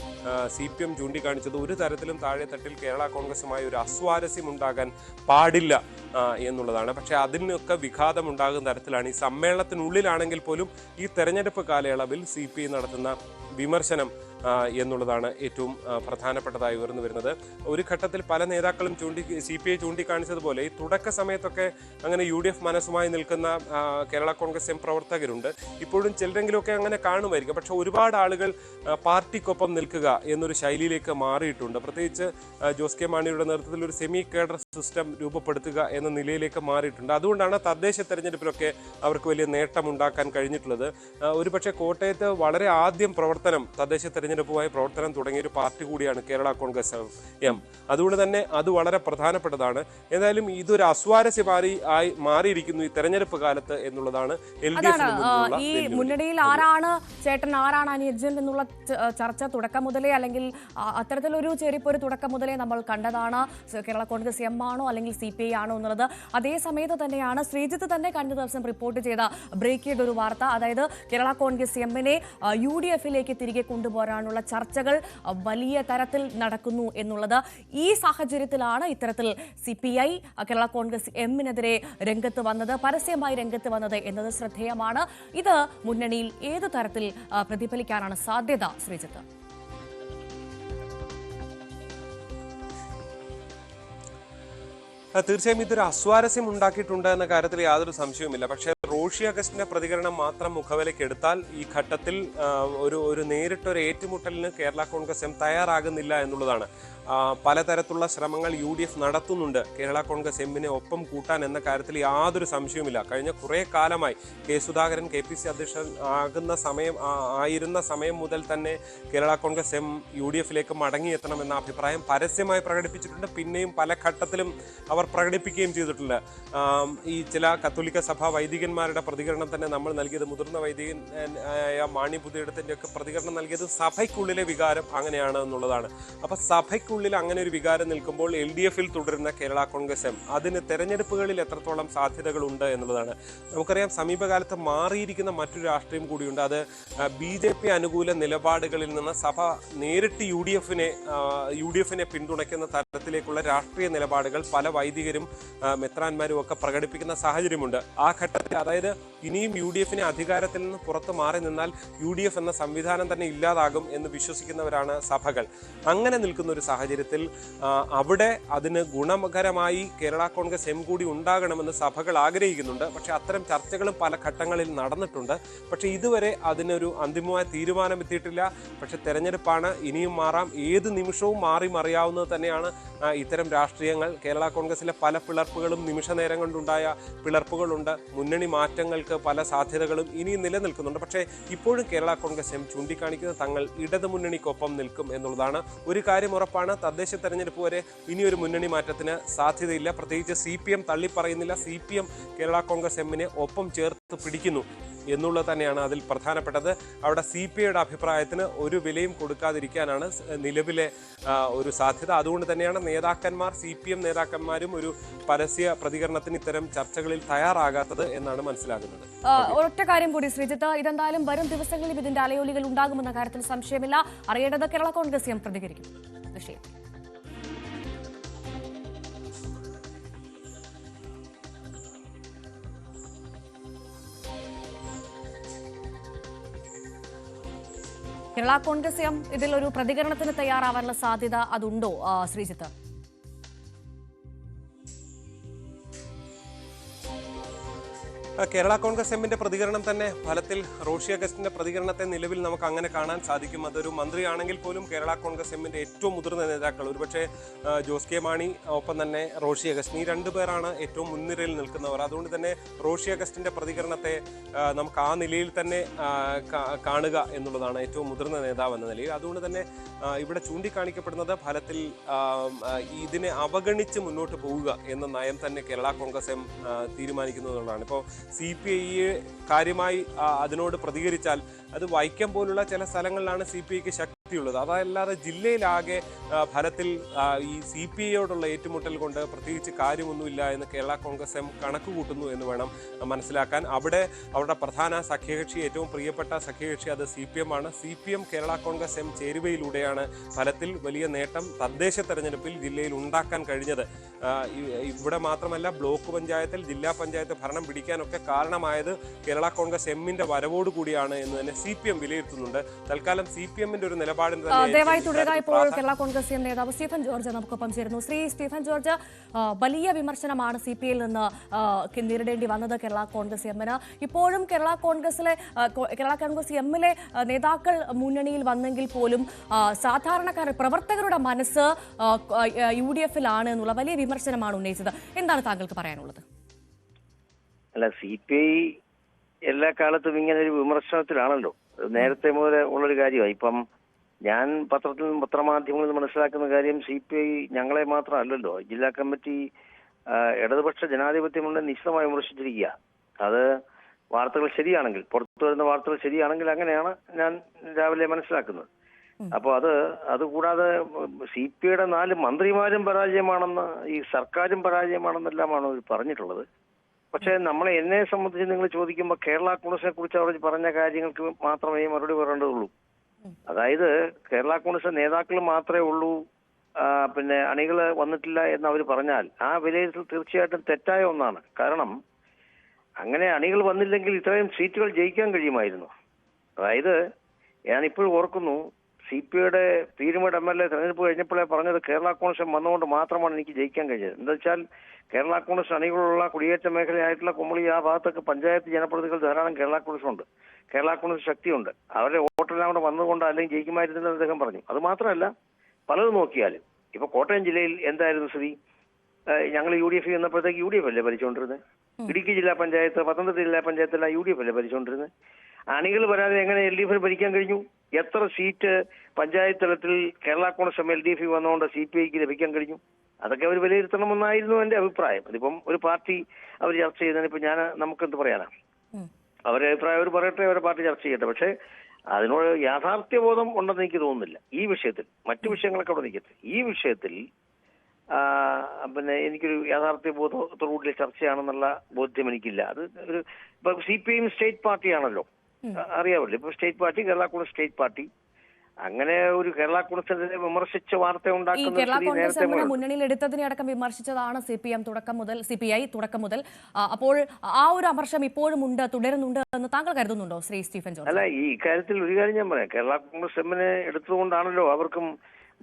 CPM ചൂണ്ടിക്കാണിച്ചത് ഒരു തരത്തിലും താഴെത്തട്ടിൽ കേരള കോൺഗ്രസുമായി ഒരു അസ്വാരസ്യം ഉണ്ടാകാൻ പാടില്ല എന്നുള്ളതാണ്. പക്ഷേ അതിനൊക്കെ വിഘാതമുണ്ടാകുന്ന തരത്തിലാണ് ഈ സമ്മേളനത്തിനുള്ളിലാണെങ്കിൽ പോലും ഈ തെരഞ്ഞെടുപ്പ് കാലയളവിൽ CPI നടത്തുന്ന വിമർശനം എന്നുള്ളതാണ് ഏറ്റവും പ്രധാനപ്പെട്ടതായി ഉയർന്നു വരുന്നത്. ഒരു ഘട്ടത്തിൽ പല നേതാക്കളും CPI ചൂണ്ടിക്കാണിച്ചതുപോലെ ഈ തുടക്ക സമയത്തൊക്കെ അങ്ങനെ UDF മനസ്സുമായി നിൽക്കുന്ന കേരള കോൺഗ്രസ് എം പ്രവർത്തകരുണ്ട്. ഇപ്പോഴും ചിലരെങ്കിലുമൊക്കെ അങ്ങനെ കാണുമായിരിക്കും. പക്ഷെ ഒരുപാട് ആളുകൾ പാർട്ടിക്കൊപ്പം നിൽക്കുക എന്നൊരു ശൈലിയിലേക്ക് മാറിയിട്ടുണ്ട്. പ്രത്യേകിച്ച് ജോസ് കെ മാണിയുടെ നേതൃത്വത്തിൽ ഒരു സെമി കേഡർ സിസ്റ്റം രൂപപ്പെടുത്തുക എന്ന നിലയിലേക്ക് മാറിയിട്ടുണ്ട്. അതുകൊണ്ടാണ് തദ്ദേശ തെരഞ്ഞെടുപ്പിലൊക്കെ അവർക്ക് വലിയ നേട്ടമുണ്ടാക്കാൻ കഴിഞ്ഞിട്ടുള്ളത്. ഒരുപക്ഷെ കോട്ടയത്ത് വളരെ ആദ്യം തദ്ദേശ തെരഞ്ഞെടുപ്പുമായി പ്രവർത്തനം തുടങ്ങിയൊരു പാർട്ടി കൂടിയാണ് കേരള കോൺഗ്രസ് എം. അതുകൊണ്ട് തന്നെ അത് വളരെ പ്രധാനപ്പെട്ടതാണ്. എന്തായാലും ഇതൊരു അസ്വാരസ്യമായി മാറിയിരിക്കുന്നു ഈ തെരഞ്ഞെടുപ്പ് കാലത്ത് എന്നുള്ളതാണ് ഈ മുന്നണിയിൽ ആരാണ് ചേട്ടൻ, ആരാണ് അനുജൻ എന്നുള്ള ചർച്ച തുടക്കം മുതലേ, അല്ലെങ്കിൽ അത്തരത്തിലൊരു ചെറിയൊരു തുടക്കം മുതലേ നമ്മൾ കണ്ടതാണ്. കേരള കോൺഗ്രസ് എം ആണോ അല്ലെങ്കിൽ CPI ആണോ എന്നുള്ളത്. അതേ സമയത്ത് തന്നെയാണ് ശ്രീജിത്ത് തന്നെ കഴിഞ്ഞ ദിവസം റിപ്പോർട്ട് ചെയ്ത ബ്രേക്ക് ചെയ്തൊരു വാർത്ത, അതായത് കേരള കോൺഗ്രസ് എമ്മിനെ UDF-ലേക്ക് തിരികെ കൊണ്ടുപോകാനുള്ള ചർച്ചകൾ വലിയ തരത്തിൽ നടക്കുന്നു എന്നുള്ളത്. ഈ സാഹചര്യത്തിലാണ് ഇത്തരത്തിൽ CPI കേരള കോൺഗ്രസ് എമ്മിനെതിരെ രംഗത്ത് വന്നത്, പരസ്യമായി രംഗത്ത് വന്നത് എന്നത് ശ്രദ്ധേയമാണ്. ഇത് മുന്നണിയിൽ ഏതു തരത്തിൽ പ്രതിഫലിക്കാനാണ് സാധ്യത, ശ്രീജിത്ത്? തീർച്ചയായും ഇതൊരു അസ്വാരസ്യം ഉണ്ടാക്കിയിട്ടുണ്ട് എന്ന കാര്യത്തിൽ യാതൊരു സംശയവുമില്ല. പക്ഷേ റോഷി അഗസ്റ്റിന്റെ പ്രതികരണം മാത്രം മുഖവിലക്കെടുത്താൽ ഈ ഘട്ടത്തിൽ ഒരു നേരിട്ടൊരു ഏറ്റുമുട്ടലിന് കേരള കോൺഗ്രസ് എം തയ്യാറാകുന്നില്ല എന്നുള്ളതാണ്. പലതരത്തിലുള്ള ശ്രമങ്ങൾ UDF നടത്തുന്നുണ്ട് കേരള കോൺഗ്രസ് എമ്മിനെ ഒപ്പം കൂട്ടാൻ എന്ന കാര്യത്തിൽ യാതൊരു സംശയവുമില്ല. കഴിഞ്ഞ കുറേ കാലമായി സുധാകരൻ KPC അധ്യക്ഷൻ ആയിരുന്ന സമയം മുതൽ തന്നെ കേരള കോൺഗ്രസ് എം UDF-ലേക്ക് മടങ്ങിയെത്തണമെന്ന അഭിപ്രായം പരസ്യമായി പ്രകടിപ്പിച്ചിട്ടുണ്ട്. പിന്നെയും പല ഘട്ടത്തിലും അവർ പ്രകടിപ്പിക്കുകയും ചെയ്തിട്ടുണ്ട്. ഈ ചില കത്തോലിക്ക സഭ വൈദികന്മാരുടെ പ്രതികരണം തന്നെ നമ്മൾ നൽകിയത്, മുതിർന്ന വൈദികനായ മാണി പുതിയിടത്തിൻ്റെ ഒക്കെ പ്രതികരണം നൽകിയത് സഭയ്ക്കുള്ളിലെ വികാരം അങ്ങനെയാണ് എന്നുള്ളതാണ്. അപ്പം സഭയ്ക്കുള്ളിൽ അങ്ങനെ ഒരു വികാരം നിൽക്കുമ്പോൾ LDF-ൽ തുടരുന്ന കേരള കോൺഗ്രസ് എം അതിന് തെരഞ്ഞെടുപ്പുകളിൽ എത്രത്തോളം സാധ്യതകളുണ്ട് എന്നുള്ളതാണ്. നമുക്കറിയാം സമീപകാലത്ത് മാറിയിരിക്കുന്ന മറ്റൊരു രാഷ്ട്രീയം കൂടിയുണ്ട്. അത് BJP അനുകൂല നിലപാടുകളിൽ നിന്ന് സഭ നേരിട്ട് UDF-നെ പിന്തുണയ്ക്കുന്ന തരത്തിലേക്കുള്ള രാഷ്ട്രീയ നിലപാടുകൾ പല വൈദികരും മെത്രാന്മാരും ഒക്കെ പ്രകടിപ്പിക്കുന്ന സാഹചര്യമുണ്ട്. ആ ഘട്ടത്തിൽ അതായത് ഇനിയും UDF-നെ അധികാരത്തിൽ നിന്ന് പുറത്ത് മാറി നിന്നാൽ UDF എന്ന സംവിധാനം തന്നെ ഇല്ലാതാകും എന്ന് വിശ്വസിക്കുന്നവരാണ് സഭകൾ. അങ്ങനെ നിൽക്കുന്ന ഒരു സാഹചര്യത്തിൽ അവിടെ അതിന് ഗുണകരമായി കേരള കോൺഗ്രസ് എം കൂടി ഉണ്ടാകണമെന്ന് സഭകൾ ആഗ്രഹിക്കുന്നുണ്ട്. പക്ഷെ അത്തരം ചർച്ചകളും പല ഘട്ടങ്ങളിൽ നടന്നിട്ടുണ്ട്. പക്ഷെ ഇതുവരെ അതിനൊരു അന്തിമമായ തീരുമാനം എത്തിയിട്ടില്ല. പക്ഷെ തെരഞ്ഞെടുപ്പാണ്, ഇനിയും മാറാം, ഏത് നിമിഷവും മാറി മറിയാവുന്നത് തന്നെയാണ് ഇത്തരം രാഷ്ട്രീയങ്ങൾ. കേരള കോൺഗ്രസിലെ പല പിളർപ്പുകളും നിമിഷ നേരം കൊണ്ടുണ്ടായ പിളർപ്പുകളുണ്ട്. മുന്നണി മാറ്റങ്ങൾക്ക് പല സാധ്യതകളും ഇനിയും നിലനിൽക്കുന്നുണ്ട്. പക്ഷേ ഇപ്പോഴും കേരള കോൺഗ്രസ് എം ചൂണ്ടിക്കാണിക്കുന്നത് തങ്ങൾ ഇടതുമുന്നണിക്കൊപ്പം നിൽക്കും എന്നുള്ളതാണ്. ഒരു കാര്യം ഉറപ്പാണ്, തദ്ദേശ തെരഞ്ഞെടുപ്പ് വരെ ഇനിയൊരു മുന്നണി മാറ്റത്തിന് സാധ്യതയില്ല. പ്രത്യേകിച്ച് CPM തള്ളിപ്പറയുന്നില്ല. CPM കേരള കോൺഗ്രസ് എമ്മിനെ ഒപ്പം ചേർത്ത് പിടിക്കുന്നു എന്നുള്ളത് തന്നെയാണ് അതിൽ പ്രധാനപ്പെട്ടത്. അവിടെ CPIയുടെ അഭിപ്രായത്തിന് ഒരു വിലയും കൊടുക്കാതിരിക്കാനാണ് നിലവിലെ ഒരു സാധ്യത. അതുകൊണ്ട് തന്നെയാണ് CPM നേതാക്കന്മാരും ഒരു പരസ്യ പ്രതികരണത്തിന് ഇത്തരം ചർച്ചകളിൽ തയ്യാറാകാത്തത് എന്നാണ് മനസ്സിലാകുന്നത്. ഒറ്റ കാര്യം കൂടി ശ്രീജിത്ത്, ഇതെന്തായാലും വരും ദിവസങ്ങളിൽ ഇതിന്റെ അലയൊലികൾ ഉണ്ടാകുമെന്ന കാര്യത്തിൽ സംശയമില്ല. അറിയേണ്ടത് കേരള കോൺഗ്രസ് എം പ്രതികരിക്കും വിഷയം. കേരള കോൺഗ്രസ് എം ഇതിലൊരു പ്രതികരണത്തിന് തയ്യാറാവാനുള്ള സാധ്യത അതുണ്ടോ, ശ്രീജിത്ത്? കേരള കോൺഗ്രസ് എമ്മിന്റെ പ്രതികരണം തന്നെ ഫലത്തിൽ റോഷി അഗസ്റ്റിന്റെ പ്രതികരണത്തെ നിലവിൽ നമുക്ക് അങ്ങനെ കാണാൻ സാധിക്കും. അതൊരു മന്ത്രിയാണെങ്കിൽ പോലും കേരള കോൺഗ്രസ് എമ്മിന്റെ ഏറ്റവും മുതിർന്ന നേതാക്കൾ, ഒരുപക്ഷെ ജോസ് കെ മാണി, ഒപ്പം തന്നെ റോഷി അഗസ്റ്റിൻ, ഈ രണ്ടുപേരാണ് ഏറ്റവും മുൻനിരയിൽ നിൽക്കുന്നവർ. അതുകൊണ്ട് തന്നെ റോഷി അഗസ്റ്റിന്റെ പ്രതികരണത്തെ നമുക്ക് ആ നിലയിൽ തന്നെ കാണുക എന്നുള്ളതാണ്, ഏറ്റവും മുതിർന്ന നേതാവ് എന്ന നിലയിൽ. അതുകൊണ്ട് തന്നെ ഇവിടെ ചൂണ്ടിക്കാണിക്കപ്പെടുന്നത് ഫലത്തിൽ ഇതിനെ അവഗണിച്ച് മുന്നോട്ട് പോവുക എന്ന നയം തന്നെ കേരള കോൺഗ്രസ് എം തീരുമാനിക്കുന്നതുകൊണ്ടാണ്. ഇപ്പോൾ CPI കാര്യമായി അതിനോട് പ്രതികരിച്ചാൽ അത് വൈക്കം പോലുള്ള ചില സ്ഥലങ്ങളിലാണ് CPIക്ക് ശക്തിയുള്ളത്. അതല്ലാതെ ജില്ലയിലാകെ ഫലത്തിൽ ഈ CPIയോടുള്ള ഏറ്റുമുട്ടൽ കൊണ്ട് പ്രത്യേകിച്ച് കാര്യമൊന്നുമില്ല എന്ന് കേരള കോൺഗ്രസ് എം കണക്ക് കൂട്ടുന്നു എന്ന് വേണം മനസ്സിലാക്കാൻ. അവരുടെ പ്രധാന സഖ്യകക്ഷി, ഏറ്റവും പ്രിയപ്പെട്ട സഖ്യകക്ഷി അത് CPM ആണ്. CPM കേരള കോൺഗ്രസ് എം ചേരുവയിലൂടെയാണ് ഫലത്തിൽ വലിയ നേട്ടം തദ്ദേശ തെരഞ്ഞെടുപ്പിൽ ജില്ലയിൽ ഉണ്ടാക്കാൻ കഴിഞ്ഞത്. ഇവിടെ മാത്രമല്ല, ബ്ലോക്ക് പഞ്ചായത്തിൽ, ജില്ലാ പഞ്ചായത്ത് ഭരണം പിടിക്കാനൊക്കെ കാരണമായത് കേരള കോൺഗ്രസ് എമ്മിന്റെ വരവോടുകൂടിയാണ് എന്ന് തന്നെ CPM വിലയിരുത്തുന്നുണ്ട്. തൽക്കാലം CPMന്റെ ഒരു നിലപാടിന് ദയവായി തുടരുക. ഇപ്പോൾ കേരള കോൺഗ്രസ് എം നേതാവ് സ്റ്റീഫൻ ജോർജ് നമുക്കൊപ്പം ചേരുന്നു. ശ്രീ സ്റ്റീഫൻ ജോർജ്, വലിയ വിമർശനമാണ് CPIയിൽ നിന്ന് നേരിടേണ്ടി വന്നത് കേരള കോൺഗ്രസ് എമ്മിന്. ഇപ്പോഴും കേരള കോൺഗ്രസ് എമ്മിലെ നേതാക്കൾ മുന്നണിയിൽ വന്നെങ്കിൽ പോലും സാധാരണക്കാർ, പ്രവർത്തകരുടെ മനസ്സ് UDFിലാണ് എന്നുള്ള വലിയ വിമർശനമാണ് ഉന്നയിച്ചത്. എന്താണ് താങ്കൾക്ക് പറയാനുള്ളത്? അല്ല, CPI എല്ലാ കാലത്തും ഇങ്ങനെ ഒരു വിമർശനത്തിലാണല്ലോ. നേരത്തെ മുതൽ ഉള്ളൊരു കാര്യമായി. ഇപ്പം ഞാൻ പത്രത്തിൽ നിന്നും പത്രമാധ്യമങ്ങളിൽ നിന്ന് മനസ്സിലാക്കുന്ന കാര്യം, CPI ഞങ്ങളെ മാത്രമല്ലല്ലോ, ജില്ലാ കമ്മിറ്റി ഇടതുപക്ഷ ജനാധിപത്യമുണ്ട് നിശ്ചിതമായി വിമർശിച്ചിരിക്കുക. അത് വാർത്തകൾ ശരിയാണെങ്കിൽ, പുറത്തു വരുന്ന വാർത്തകൾ ശരിയാണെങ്കിൽ അങ്ങനെയാണ് ഞാൻ രാവിലെ മനസ്സിലാക്കുന്നത്. അപ്പോൾ അതുകൂടാതെ CPIയുടെ 4 മന്ത്രിമാരും പരാജയമാണെന്ന്, ഈ സർക്കാരും പരാജയമാണെന്നെല്ലാമാണ് അവർ പറഞ്ഞിട്ടുള്ളത്. പക്ഷെ എന്നെ സംബന്ധിച്ച് നിങ്ങൾ ചോദിക്കുമ്പോൾ കേരള കോൺഗ്രസിനെ കുറിച്ച് അവർ പറഞ്ഞ കാര്യങ്ങൾക്ക് മാത്രമേ മറുപടി പറയേണ്ടതുള്ളൂ. അതായത് കേരള കോൺഗ്രസ് നേതാക്കൾ മാത്രമേ ഉള്ളൂ, പിന്നെ അണികൾ വന്നിട്ടില്ല എന്ന് അവർ പറഞ്ഞാൽ ആ വിലയിരുത്തൽ തീർച്ചയായിട്ടും തെറ്റായ ഒന്നാണ്. കാരണം അങ്ങനെ അണികൾ വന്നില്ലെങ്കിൽ ഇത്രയും സീറ്റുകൾ ജയിക്കാൻ കഴിയുമായിരുന്നു. അതായത് ഞാനിപ്പോഴും ഓർക്കുന്നു, CPIയുടെ പീരുമേട് MLA തെരഞ്ഞെടുപ്പ് കഴിഞ്ഞപ്പോഴേ പറഞ്ഞത് കേരള കോൺഗ്രസ് വന്നുകൊണ്ട് മാത്രമാണ് എനിക്ക് ജയിക്കാൻ കഴിഞ്ഞത്. എന്താ വെച്ചാൽ കേരള കോൺഗ്രസ് അണികളുള്ള കുടിയേറ്റ മേഖലയായിട്ടുള്ള കുമളി, ആ ഭാഗത്തൊക്കെ പഞ്ചായത്ത് ജനപ്രതിനിധികൾ ധാരാളം കേരള കോൺഗ്രസ് ഉണ്ട്, കേരള കോൺഗ്രസ് ശക്തിയുണ്ട്. അവരുടെ വോട്ടെല്ലാം കൂടെ വന്നുകൊണ്ട് അല്ലെങ്കിൽ ജയിക്കുമായിരുന്നില്ലെന്ന് അദ്ദേഹം പറഞ്ഞു. അത് മാത്രമല്ല, പലതും നോക്കിയാലും ഇപ്പൊ കോട്ടയം ജില്ലയിൽ എന്തായിരുന്നു സ്ഥിതി? ഞങ്ങൾ UDF ചെന്നപ്പോഴത്തേക്ക് UDF അല്ലേ ഭരിച്ചുകൊണ്ടിരുന്നത്. ഇടുക്കി ജില്ലാ പഞ്ചായത്ത്, പത്തനംതിട്ട ജില്ലാ പഞ്ചായത്തെല്ലാം UDF അല്ലേ ഭരിച്ചുകൊണ്ടിരുന്നത്. അണികൾ വരാതെ എങ്ങനെ LDF ഭരിക്കാൻ കഴിഞ്ഞു? എത്ര സീറ്റ് പഞ്ചായത്ത് തലത്തിൽ കേരള കോൺഗ്രസ് LDF വന്നുകൊണ്ട് CPIക്ക് ലഭിക്കാൻ കഴിഞ്ഞു? അതൊക്കെ അവർ വിലയിരുത്തണമെന്നായിരുന്നു എന്റെ അഭിപ്രായം. അതിപ്പം ഒരു പാർട്ടി അവർ ചർച്ച ചെയ്തതിന് ഇപ്പൊ നമുക്കെന്ത് പറയാനാ? അവരുടെ അഭിപ്രായം അവർ പറയട്ടെ, അവരുടെ പാർട്ടി ചർച്ച ചെയ്യട്ടെ. പക്ഷെ അതിനോട് യാഥാർത്ഥ്യബോധം ഉണ്ടെന്ന് എനിക്ക് തോന്നുന്നില്ല ഈ വിഷയത്തിൽ. മറ്റു വിഷയങ്ങളൊക്കെ അവിടെ നിൽക്കട്ടെ, ഈ വിഷയത്തിൽ പിന്നെ എനിക്കൊരു യാഥാർത്ഥ്യബോധത്തോടുകൂടി ചർച്ചയാണെന്നുള്ള ബോധ്യം എനിക്കില്ല. അത് ഒരു ഇപ്പൊ CPIയും സ്റ്റേറ്റ് പാർട്ടിയാണല്ലോ, അറിയാമല്ലോ. ഇപ്പൊ state party, Kerala Congress state party, അങ്ങനെ ഒരു കേരള കോൺഗ്രസിനെ വിമർശിച്ച വാർത്ത ഉണ്ടാക്കുന്ന കേരള കോൺഗ്രസ് എമ്മിനെ മുന്നണിയിൽ എടുത്തതിനെ അടക്കം വിമർശിച്ചതാണ് CPI തുടക്കം മുതൽ. അപ്പോൾ ആ ഒരു അമർഷം ഇപ്പോഴും ഉണ്ട്, തുടരുന്നുണ്ട് എന്ന് താങ്കൾ കരുതുന്നുണ്ടോ ശ്രീ സ്റ്റീഫൻ ജോർജ്? അല്ല, ഈ കാര്യത്തിൽ ഒരു കാര്യം ഞാൻ പറയാം. കേരള കോൺഗ്രസ് എമ്മിനെ എടുത്തുകൊണ്ടാണല്ലോ അവർക്കും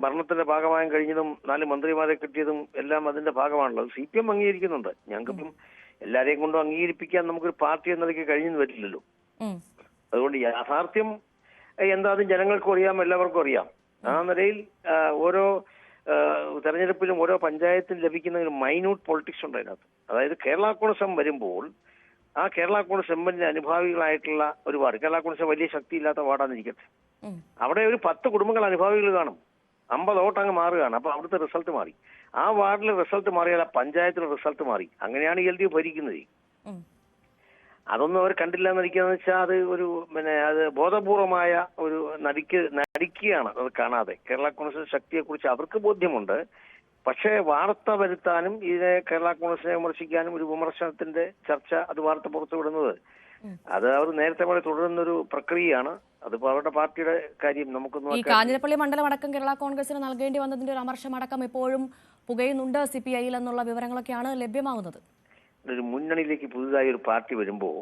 ഭരണത്തിന്റെ ഭാഗമാകാൻ കഴിഞ്ഞതും 4 മന്ത്രിമാരെ കിട്ടിയതും എല്ലാം അതിന്റെ ഭാഗമാണല്ലോ. CPM അംഗീകരിക്കുന്നുണ്ട്. ഞങ്ങൾക്കിപ്പം എല്ലാരെയും കൊണ്ടും അംഗീകരിപ്പിക്കാൻ നമുക്കൊരു പാർട്ടി എന്ന നിലയ്ക്ക് കഴിഞ്ഞെന്ന് വരില്ലല്ലോ. അതുകൊണ്ട് യാഥാർത്ഥ്യം എന്താണെന്ന് ജനങ്ങൾക്കും അറിയാം, എല്ലാവർക്കും അറിയാം. ആ നിലയിൽ ഓരോ തെരഞ്ഞെടുപ്പിലും ഓരോ പഞ്ചായത്തിനും ലഭിക്കുന്ന ഒരു മൈന്യൂട്ട് പൊളിറ്റിക്സ് ഉണ്ട് അതിനകത്ത്. അതായത് കേരള കോൺഗ്രസ് എം വരുമ്പോൾ ആ കേരള കോൺഗ്രസ് എമ്മിന്റെ അനുഭാവികളായിട്ടുള്ള ഒരു വാർഡ്, കേരള കോൺഗ്രസ് വലിയ ശക്തിയില്ലാത്ത വാർഡാന്നിരിക്കട്ടെ, അവിടെ ഒരു 10 കുടുംബങ്ങൾ അനുഭാവികൾ കാണും. 50 വോട്ട് അങ്ങ് മാറുകയാണ്. അപ്പൊ അവിടുത്തെ റിസൾട്ട് മാറി. ആ വാർഡിലെ റിസൾട്ട് മാറിയാൽ ആ പഞ്ചായത്തിലെ റിസൾട്ട് മാറി. അങ്ങനെയാണ് LDF ഭരിക്കുന്നത്. അതൊന്നും അവർ കണ്ടില്ല എന്നടിക്കാന്ന് വെച്ചാൽ അത് ഒരു അത് ബോധപൂർവമായ ഒരു നടിക്കുകയാണ്. അത് കാണാതെ കേരള കോൺഗ്രസ് ശക്തിയെക്കുറിച്ച് അവർക്ക് ബോധ്യമുണ്ട്. പക്ഷേ വാർത്ത വരുത്താനും ഇതിനെ കേരള കോൺഗ്രസിനെ വിമർശിക്കാനും ഒരു വിമർശനത്തിന്റെ ചർച്ച, അത് വാർത്ത പുറത്തുവിടുന്നത്, അത് അവർ നേരത്തെ പോലെ തുടരുന്നൊരു പ്രക്രിയയാണ്. അതിപ്പോ അവരുടെ പാർട്ടിയുടെ കാര്യം നമുക്കൊന്നും. ഈ കാഞ്ഞിരപ്പള്ളി മണ്ഡലം അടക്കം കേരള കോൺഗ്രസിന് നൽകേണ്ടി വന്നതിന്റെ ഒരു അമർഷം അടക്കം ഇപ്പോഴും പുകയുന്നുണ്ട് CPIയിൽ എന്നുള്ള വിവരങ്ങളൊക്കെയാണ് ലഭ്യമാകുന്നത്. ഒരു മുന്നണിയിലേക്ക് പുതുതായി ഒരു പാർട്ടി വരുമ്പോൾ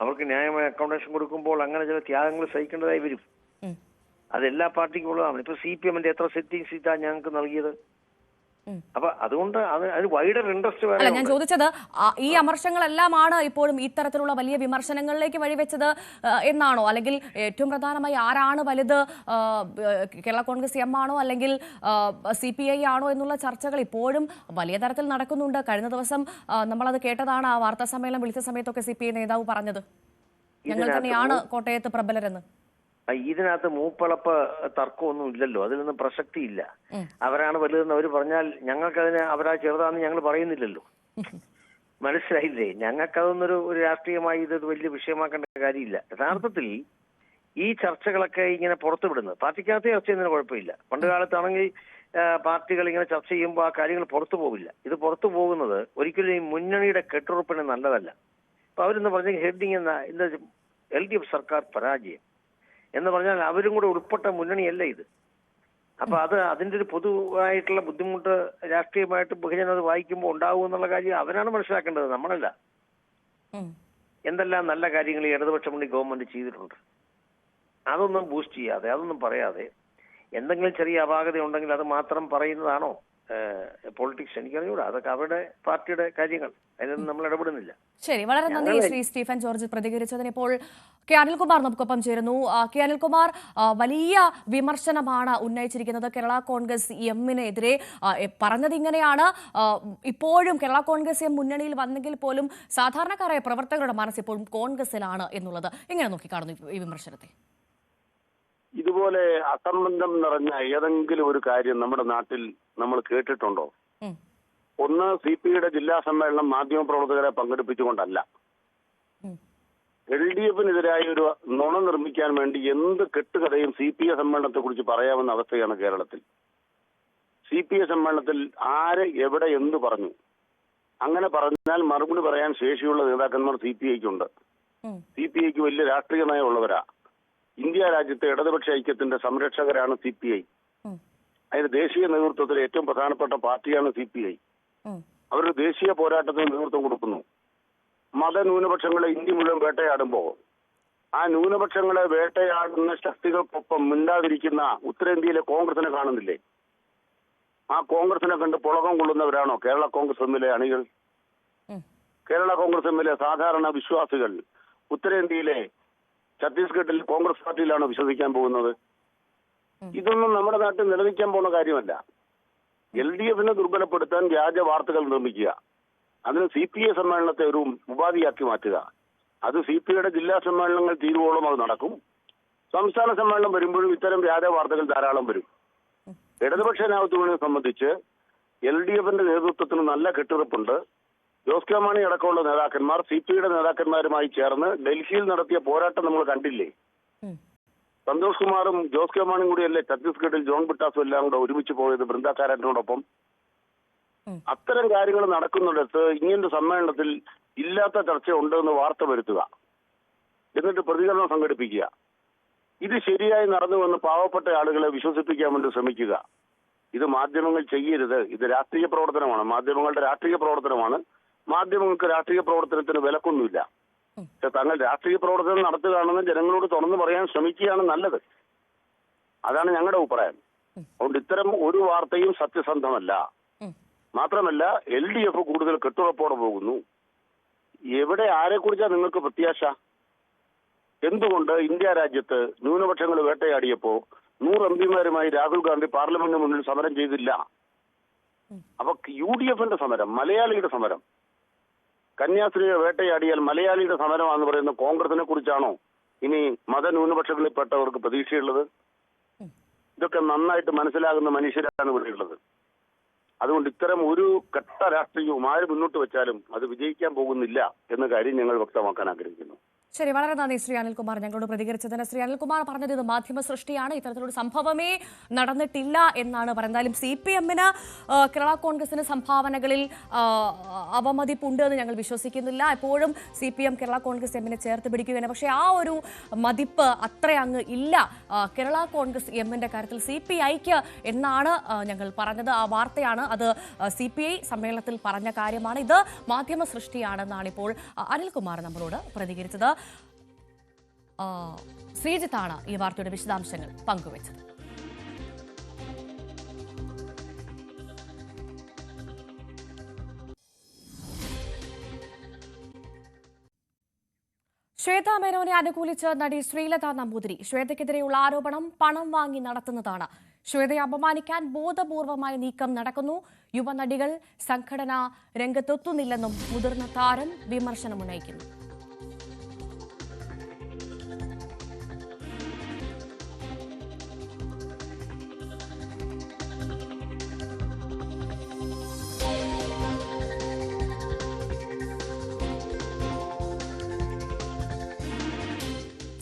അവർക്ക് ന്യായമായ അക്കോമഡേഷൻ കൊടുക്കുമ്പോൾ അങ്ങനെ ചില ത്യാഗങ്ങൾ സഹിക്കേണ്ടതായി വരും. അത് എല്ലാ പാർട്ടിക്കും ഉള്ളതാണ്. ഇപ്പൊ CPMന്റെ എത്ര സിറ്റിംഗ് സീറ്റാണ് ഞങ്ങൾക്ക് നൽകിയത്? അപ്പൊ അതുകൊണ്ട് അത് വൈഡർ ഇൻട്രസ്റ്റ് അല്ല, ഞാൻ ചോദിച്ചത് ഈ അമർഷങ്ങളെല്ലാമാണ് ഇപ്പോഴും ഇത്തരത്തിലുള്ള വലിയ വിമർശനങ്ങളിലേക്ക് വഴിവെച്ചത് എന്നാണോ? അല്ലെങ്കിൽ ഏറ്റവും പ്രധാനമായി ആരാണ് വലുത്, കേരള കോൺഗ്രസ് എം ആണോ അല്ലെങ്കിൽ CPI ആണോ എന്നുള്ള ചർച്ചകൾ ഇപ്പോഴും വലിയ തരത്തിൽ നടക്കുന്നുണ്ട്. കഴിഞ്ഞ ദിവസം നമ്മളത് കേട്ടതാണ്. ആ വാർത്താ സമ്മേളനം വിളിച്ച സമയത്തൊക്കെ CPI നേതാവ് പറഞ്ഞത് ഞങ്ങൾ തന്നെയാണ് കോട്ടയത്ത് പ്രബലരെന്ന്. ഇതിനകത്ത് മൂപ്പളപ്പ് തർക്കമൊന്നും ഇല്ലല്ലോ, അതിലൊന്നും പ്രസക്തിയില്ല. അവരാണ് വലുതെന്ന് അവർ പറഞ്ഞാൽ ഞങ്ങൾക്കതിന് അവരാ ചെറുതാന്ന് ഞങ്ങൾ പറയുന്നില്ലല്ലോ. മനസ്സിലായില്ലേ? ഞങ്ങൾക്കതൊന്നൊരു രാഷ്ട്രീയമായി ഇത് വലിയ വിഷയമാക്കേണ്ട കാര്യമില്ല. യഥാർത്ഥത്തിൽ ഈ ചർച്ചകളൊക്കെ ഇങ്ങനെ പുറത്തുവിടുന്നത് പാർട്ടിക്കകത്ത് ചർച്ച ചെയ്യുന്നതിന് കുഴപ്പമില്ല. പണ്ട് കാലത്താണെങ്കിൽ പാർട്ടികൾ ഇങ്ങനെ ചർച്ച ചെയ്യുമ്പോൾ ആ കാര്യങ്ങൾ പുറത്തു പോവില്ല. ഇത് പുറത്തു പോകുന്നത് ഒരിക്കലും ഈ മുന്നണിയുടെ കെട്ടുറപ്പിന് നല്ലതല്ല. അപ്പൊ അവരെന്ന് പറഞ്ഞ ഹെഡിങ് ഇന്ന് LDF സർക്കാർ പരാജയം എന്ന് പറഞ്ഞാൽ അവരും കൂടെ ഉൾപ്പെട്ട മുന്നണിയല്ല ഇത്. അപ്പൊ അതിന്റെ ഒരു പൊതുവായിട്ടുള്ള ബുദ്ധിമുട്ട് രാഷ്ട്രീയമായിട്ട് ബഹുജനം അത് വായിക്കുമ്പോൾ ഉണ്ടാവും എന്നുള്ള കാര്യം അവരാണ് മനസ്സിലാക്കേണ്ടത്, നമ്മളല്ല. എന്തെല്ലാം നല്ല കാര്യങ്ങൾ ഈ ഇടതുപക്ഷ മുന്നണി ഗവൺമെന്റ് ചെയ്തിട്ടുണ്ട്, അതൊന്നും ബൂസ്റ്റ് ചെയ്യാതെ, അതൊന്നും പറയാതെ എന്തെങ്കിലും ചെറിയ അപാകത ഉണ്ടെങ്കിൽ അത് മാത്രം പറയുന്നതാണോ പൊളിറ്റിക്സ്? എനിക്കറിയൂടാ. അതൊക്കെ അവരുടെ പാർട്ടിയുടെ കാര്യങ്ങൾ, അതിലൊന്നും നമ്മൾ ഇടപെടുന്നില്ല. ശരി, വളരെ നന്ദി ശ്രീ സ്റ്റീഫൻ ജോർജ് പ്രതികരിച്ചതിന്. ഇപ്പോൾ കെ അനിൽകുമാർ നമുക്കൊപ്പം ചേരുന്നു. കെ അനിൽകുമാർ, വലിയ വിമർശനമാണ് ഉന്നയിച്ചിരിക്കുന്നത് കേരള കോൺഗ്രസ് എമ്മിനെതിരെ. പറഞ്ഞത് ഇങ്ങനെയാണ്, ഇപ്പോഴും കേരള കോൺഗ്രസ് എം മുന്നണിയിൽ വന്നെങ്കിൽ പോലും സാധാരണക്കാരായ പ്രവർത്തകരുടെ മനസ്സ് ഇപ്പോഴും കോൺഗ്രസിലാണ് എന്നുള്ളത്. എങ്ങനെ നോക്കിക്കാണുന്നു ഈ വിമർശനത്തെ? ഇതുപോലെ അസംബന്ധം നിറഞ്ഞ ഏതെങ്കിലും ഒരു കാര്യം നമ്മുടെ നാട്ടിൽ നമ്മൾ കേട്ടിട്ടുണ്ടോ? ഒന്ന്, CPIയുടെ ജില്ലാ സമ്മേളനം മാധ്യമപ്രവർത്തകരെ പങ്കെടുപ്പിച്ചുകൊണ്ടല്ല. LDFനെതിരായ ഒരു നുണ നിർമ്മിക്കാൻ വേണ്ടി എന്ത് കെട്ടുകഥയും CPI സമ്മേളനത്തെ കുറിച്ച് പറയാവുന്ന അവസ്ഥയാണ് കേരളത്തിൽ. CPI സമ്മേളനത്തിൽ ആര് എവിടെ എന്ത് പറഞ്ഞു, അങ്ങനെ പറഞ്ഞാൽ മറുപടി പറയാൻ ശേഷിയുള്ള നേതാക്കന്മാർ CPIക്കുണ്ട്. CPIക്ക് വലിയ രാഷ്ട്രീയ നയമുള്ളവരാ. ഇന്ത്യ രാജ്യത്തെ ഇടതുപക്ഷ ഐക്യത്തിന്റെ സംരക്ഷകരാണ് CPI. അതിന് ദേശീയ നേതൃത്വത്തിൽ ഏറ്റവും പ്രധാനപ്പെട്ട പാർട്ടിയാണ് CPI. അവരുടെ ദേശീയ പോരാട്ടത്തിന് നേതൃത്വം കൊടുക്കുന്നു. മതന്യൂനപക്ഷങ്ങളെ ഇന്ത്യ മുഴുവൻ വേട്ടയാടുമ്പോൾ ആ ന്യൂനപക്ഷങ്ങളെ വേട്ടയാടുന്ന ശക്തികൾക്കൊപ്പം മിണ്ടാതിരിക്കുന്ന ഉത്തരേന്ത്യയിലെ കോൺഗ്രസിനെ കാണുന്നില്ലേ? ആ കോൺഗ്രസിനെ കണ്ട് പുളകം കൊള്ളുന്നവരാണോ കേരള കോൺഗ്രസ് എമ്മിലെ അണികൾ? കേരള കോൺഗ്രസ് എമ്മിലെ സാധാരണ വിശ്വാസികൾ ഉത്തരേന്ത്യയിലെ ഛത്തീസ്ഗഡിൽ കോൺഗ്രസ് പാർട്ടിയിലാണോ വിശ്വസിക്കാൻ പോകുന്നത്? ഇതൊന്നും നമ്മുടെ നാട്ടിൽ നിലനിൽക്കാൻ പോകുന്ന കാര്യമല്ല. LDFനെ ദുർബലപ്പെടുത്താൻ വ്യാജ വാർത്തകൾ നിർമ്മിക്കുക, അതിന് CPI സമ്മേളനത്തെ ഒരു ഉപാധിയാക്കി മാറ്റുക. അത് CPIയുടെ ജില്ലാ സമ്മേളനങ്ങൾ തീരുവോളം അത് നടക്കും. സംസ്ഥാന സമ്മേളനം വരുമ്പോഴും ഇത്തരം വ്യാജ വാർത്തകൾ ധാരാളം വരും. ഇടതുപക്ഷ ജനാധിപത്യത്തെ സംബന്ധിച്ച് LDFന്റെ നേതൃത്വത്തിന് നല്ല കെട്ടുറപ്പുണ്ട്. ജോസ് കെ മാണി അടക്കമുള്ള നേതാക്കന്മാർ CPIയുടെ നേതാക്കന്മാരുമായി ചേർന്ന് ഡൽഹിയിൽ നടത്തിയ പോരാട്ടം നമ്മൾ കണ്ടില്ലേ? സന്തോഷ് കുമാറും ജോസ് കെ മാണിയും കൂടിയല്ലേ ഛത്തീസ്ഗഡിൽ ജോൺ ബിട്ടാസും എല്ലാം കൂടെ ഒരുമിച്ച് പോയത് ബൃന്ദാകാരനോടൊപ്പം? അത്തരം കാര്യങ്ങൾ നടക്കുന്നിടത്ത് ഇങ്ങനൊരു സമ്മേളനത്തിൽ ഇല്ലാത്ത ചർച്ച ഉണ്ടെന്ന് വാർത്ത വരുത്തുക, എന്നിട്ട് പ്രതികരണം സംഘടിപ്പിക്കുക. ഇത് ശരിയായി നടന്നുവെന്ന് പാവപ്പെട്ട ആളുകളെ വിശ്വസിപ്പിക്കാൻ വേണ്ടി ശ്രമിക്കുക. ഇത് മാധ്യമങ്ങൾ ചെയ്യരുത്. ഇത് രാഷ്ട്രീയ പ്രവർത്തനമാണ്, മാധ്യമങ്ങളുടെ രാഷ്ട്രീയ പ്രവർത്തനമാണ്. മാധ്യമങ്ങൾക്ക് രാഷ്ട്രീയ പ്രവർത്തനത്തിന് വിലക്കൊന്നുമില്ല. പക്ഷെ തങ്ങൾ രാഷ്ട്രീയ പ്രവർത്തനം നടത്തുകയാണെന്ന് ജനങ്ങളോട് തുറന്നു പറയാൻ ശ്രമിക്കുകയാണ് നല്ലത്. അതാണ് ഞങ്ങളുടെ അഭിപ്രായം. അതുകൊണ്ട് ഇത്തരം ഒരു വാർത്തയും സത്യസന്ധമല്ല. മാത്രമല്ല LDF കൂടുതൽ കെട്ടുറപ്പോടെ പോകുന്നു. എവിടെ ആരെക്കുറിച്ചാണ് നിങ്ങൾക്ക് പ്രത്യാശ? എന്തുകൊണ്ട് ഇന്ത്യ രാജ്യത്ത് ന്യൂനപക്ഷങ്ങൾ വേട്ടയാടിയപ്പോ 100 MPമാരുമായി രാഹുൽ ഗാന്ധി പാർലമെന്റിന് മുന്നിൽ സമരം ചെയ്തില്ല? അപ്പൊ UDFന്റെ സമരം, മലയാളിയുടെ സമരം, കന്യാസ്ത്രീയെ വേട്ടയാടിയാൽ മലയാളിയുടെ സമരമാണെന്ന് പറയുന്ന കോൺഗ്രസിനെ കുറിച്ചാണോ ഇനി മതന്യൂനപക്ഷങ്ങളിൽപ്പെട്ടവർക്ക് പ്രതീക്ഷയുള്ളത്? ഇതൊക്കെ നന്നായിട്ട് മനസ്സിലാകുന്ന മനുഷ്യരാണ് ഇവിടെയുള്ളത്. അതുകൊണ്ട് ഇത്തരം ഒരു ഘട്ട രാഷ്ട്രീയവും ആര് മുന്നോട്ട് വെച്ചാലും അത് വിജയിക്കാൻ പോകുന്നില്ല എന്ന കാര്യം ഞങ്ങൾ വ്യക്തമാക്കാൻ ആഗ്രഹിക്കുന്നു. ശരി, വളരെ നന്ദി ശ്രീ അനിൽകുമാർ ഞങ്ങളോട് പ്രതികരിച്ചതിന്. ശ്രീ അനിൽകുമാർ പറഞ്ഞത് ഇത് മാധ്യമ സൃഷ്ടിയാണ്, ഇത്തരത്തിലൊരു സംഭവമേ നടന്നിട്ടില്ല എന്നാണ് പറയുന്നത്. എന്തായാലും CPMന് കേരള കോൺഗ്രസിന് സംഭാവനകളിൽ അവമതിപ്പുണ്ട് എന്ന് ഞങ്ങൾ വിശ്വസിക്കുന്നില്ല. എപ്പോഴും CPM കേരള കോൺഗ്രസ് എമ്മിനെ ചേർത്ത് പിടിക്കുകയാണ്. പക്ഷേ ആ ഒരു മതിപ്പ് അത്രയങ്ങ് ഇല്ല കേരള കോൺഗ്രസ് എമ്മിന്റെ കാര്യത്തിൽ CPIക്ക് എന്നാണ് ഞങ്ങൾ പറഞ്ഞത്. ആ വാർത്തയാണ് അത്. CPI സമ്മേളനത്തിൽ പറഞ്ഞ കാര്യമാണ്. ഇത് മാധ്യമ സൃഷ്ടിയാണെന്നാണ് ഇപ്പോൾ അനിൽകുമാർ നമ്മളോട് പ്രതികരിച്ചത്. ശ്രീജിത്താണ് ഈ വാർത്തയുടെ വിശദാംശങ്ങൾ പങ്കുവച്ചത്. ശ്വേതാ മേനോനെ അനുകൂലിച്ച് നടി ശ്രീലത നമ്പൂതിരി. ശ്വേതയ്ക്കെതിരെയുള്ള ആരോപണം പണം വാങ്ങി നടത്തുന്നതാണ്. ശ്വേതയെ അപമാനിക്കാൻ ബോധപൂർവമായ നീക്കം നടക്കുന്നു. യുവനടികൾ സംഘടന രംഗത്തെത്തുന്നില്ലെന്നും മുതിർന്ന താരം വിമർശനമുന്നയിക്കുന്നു.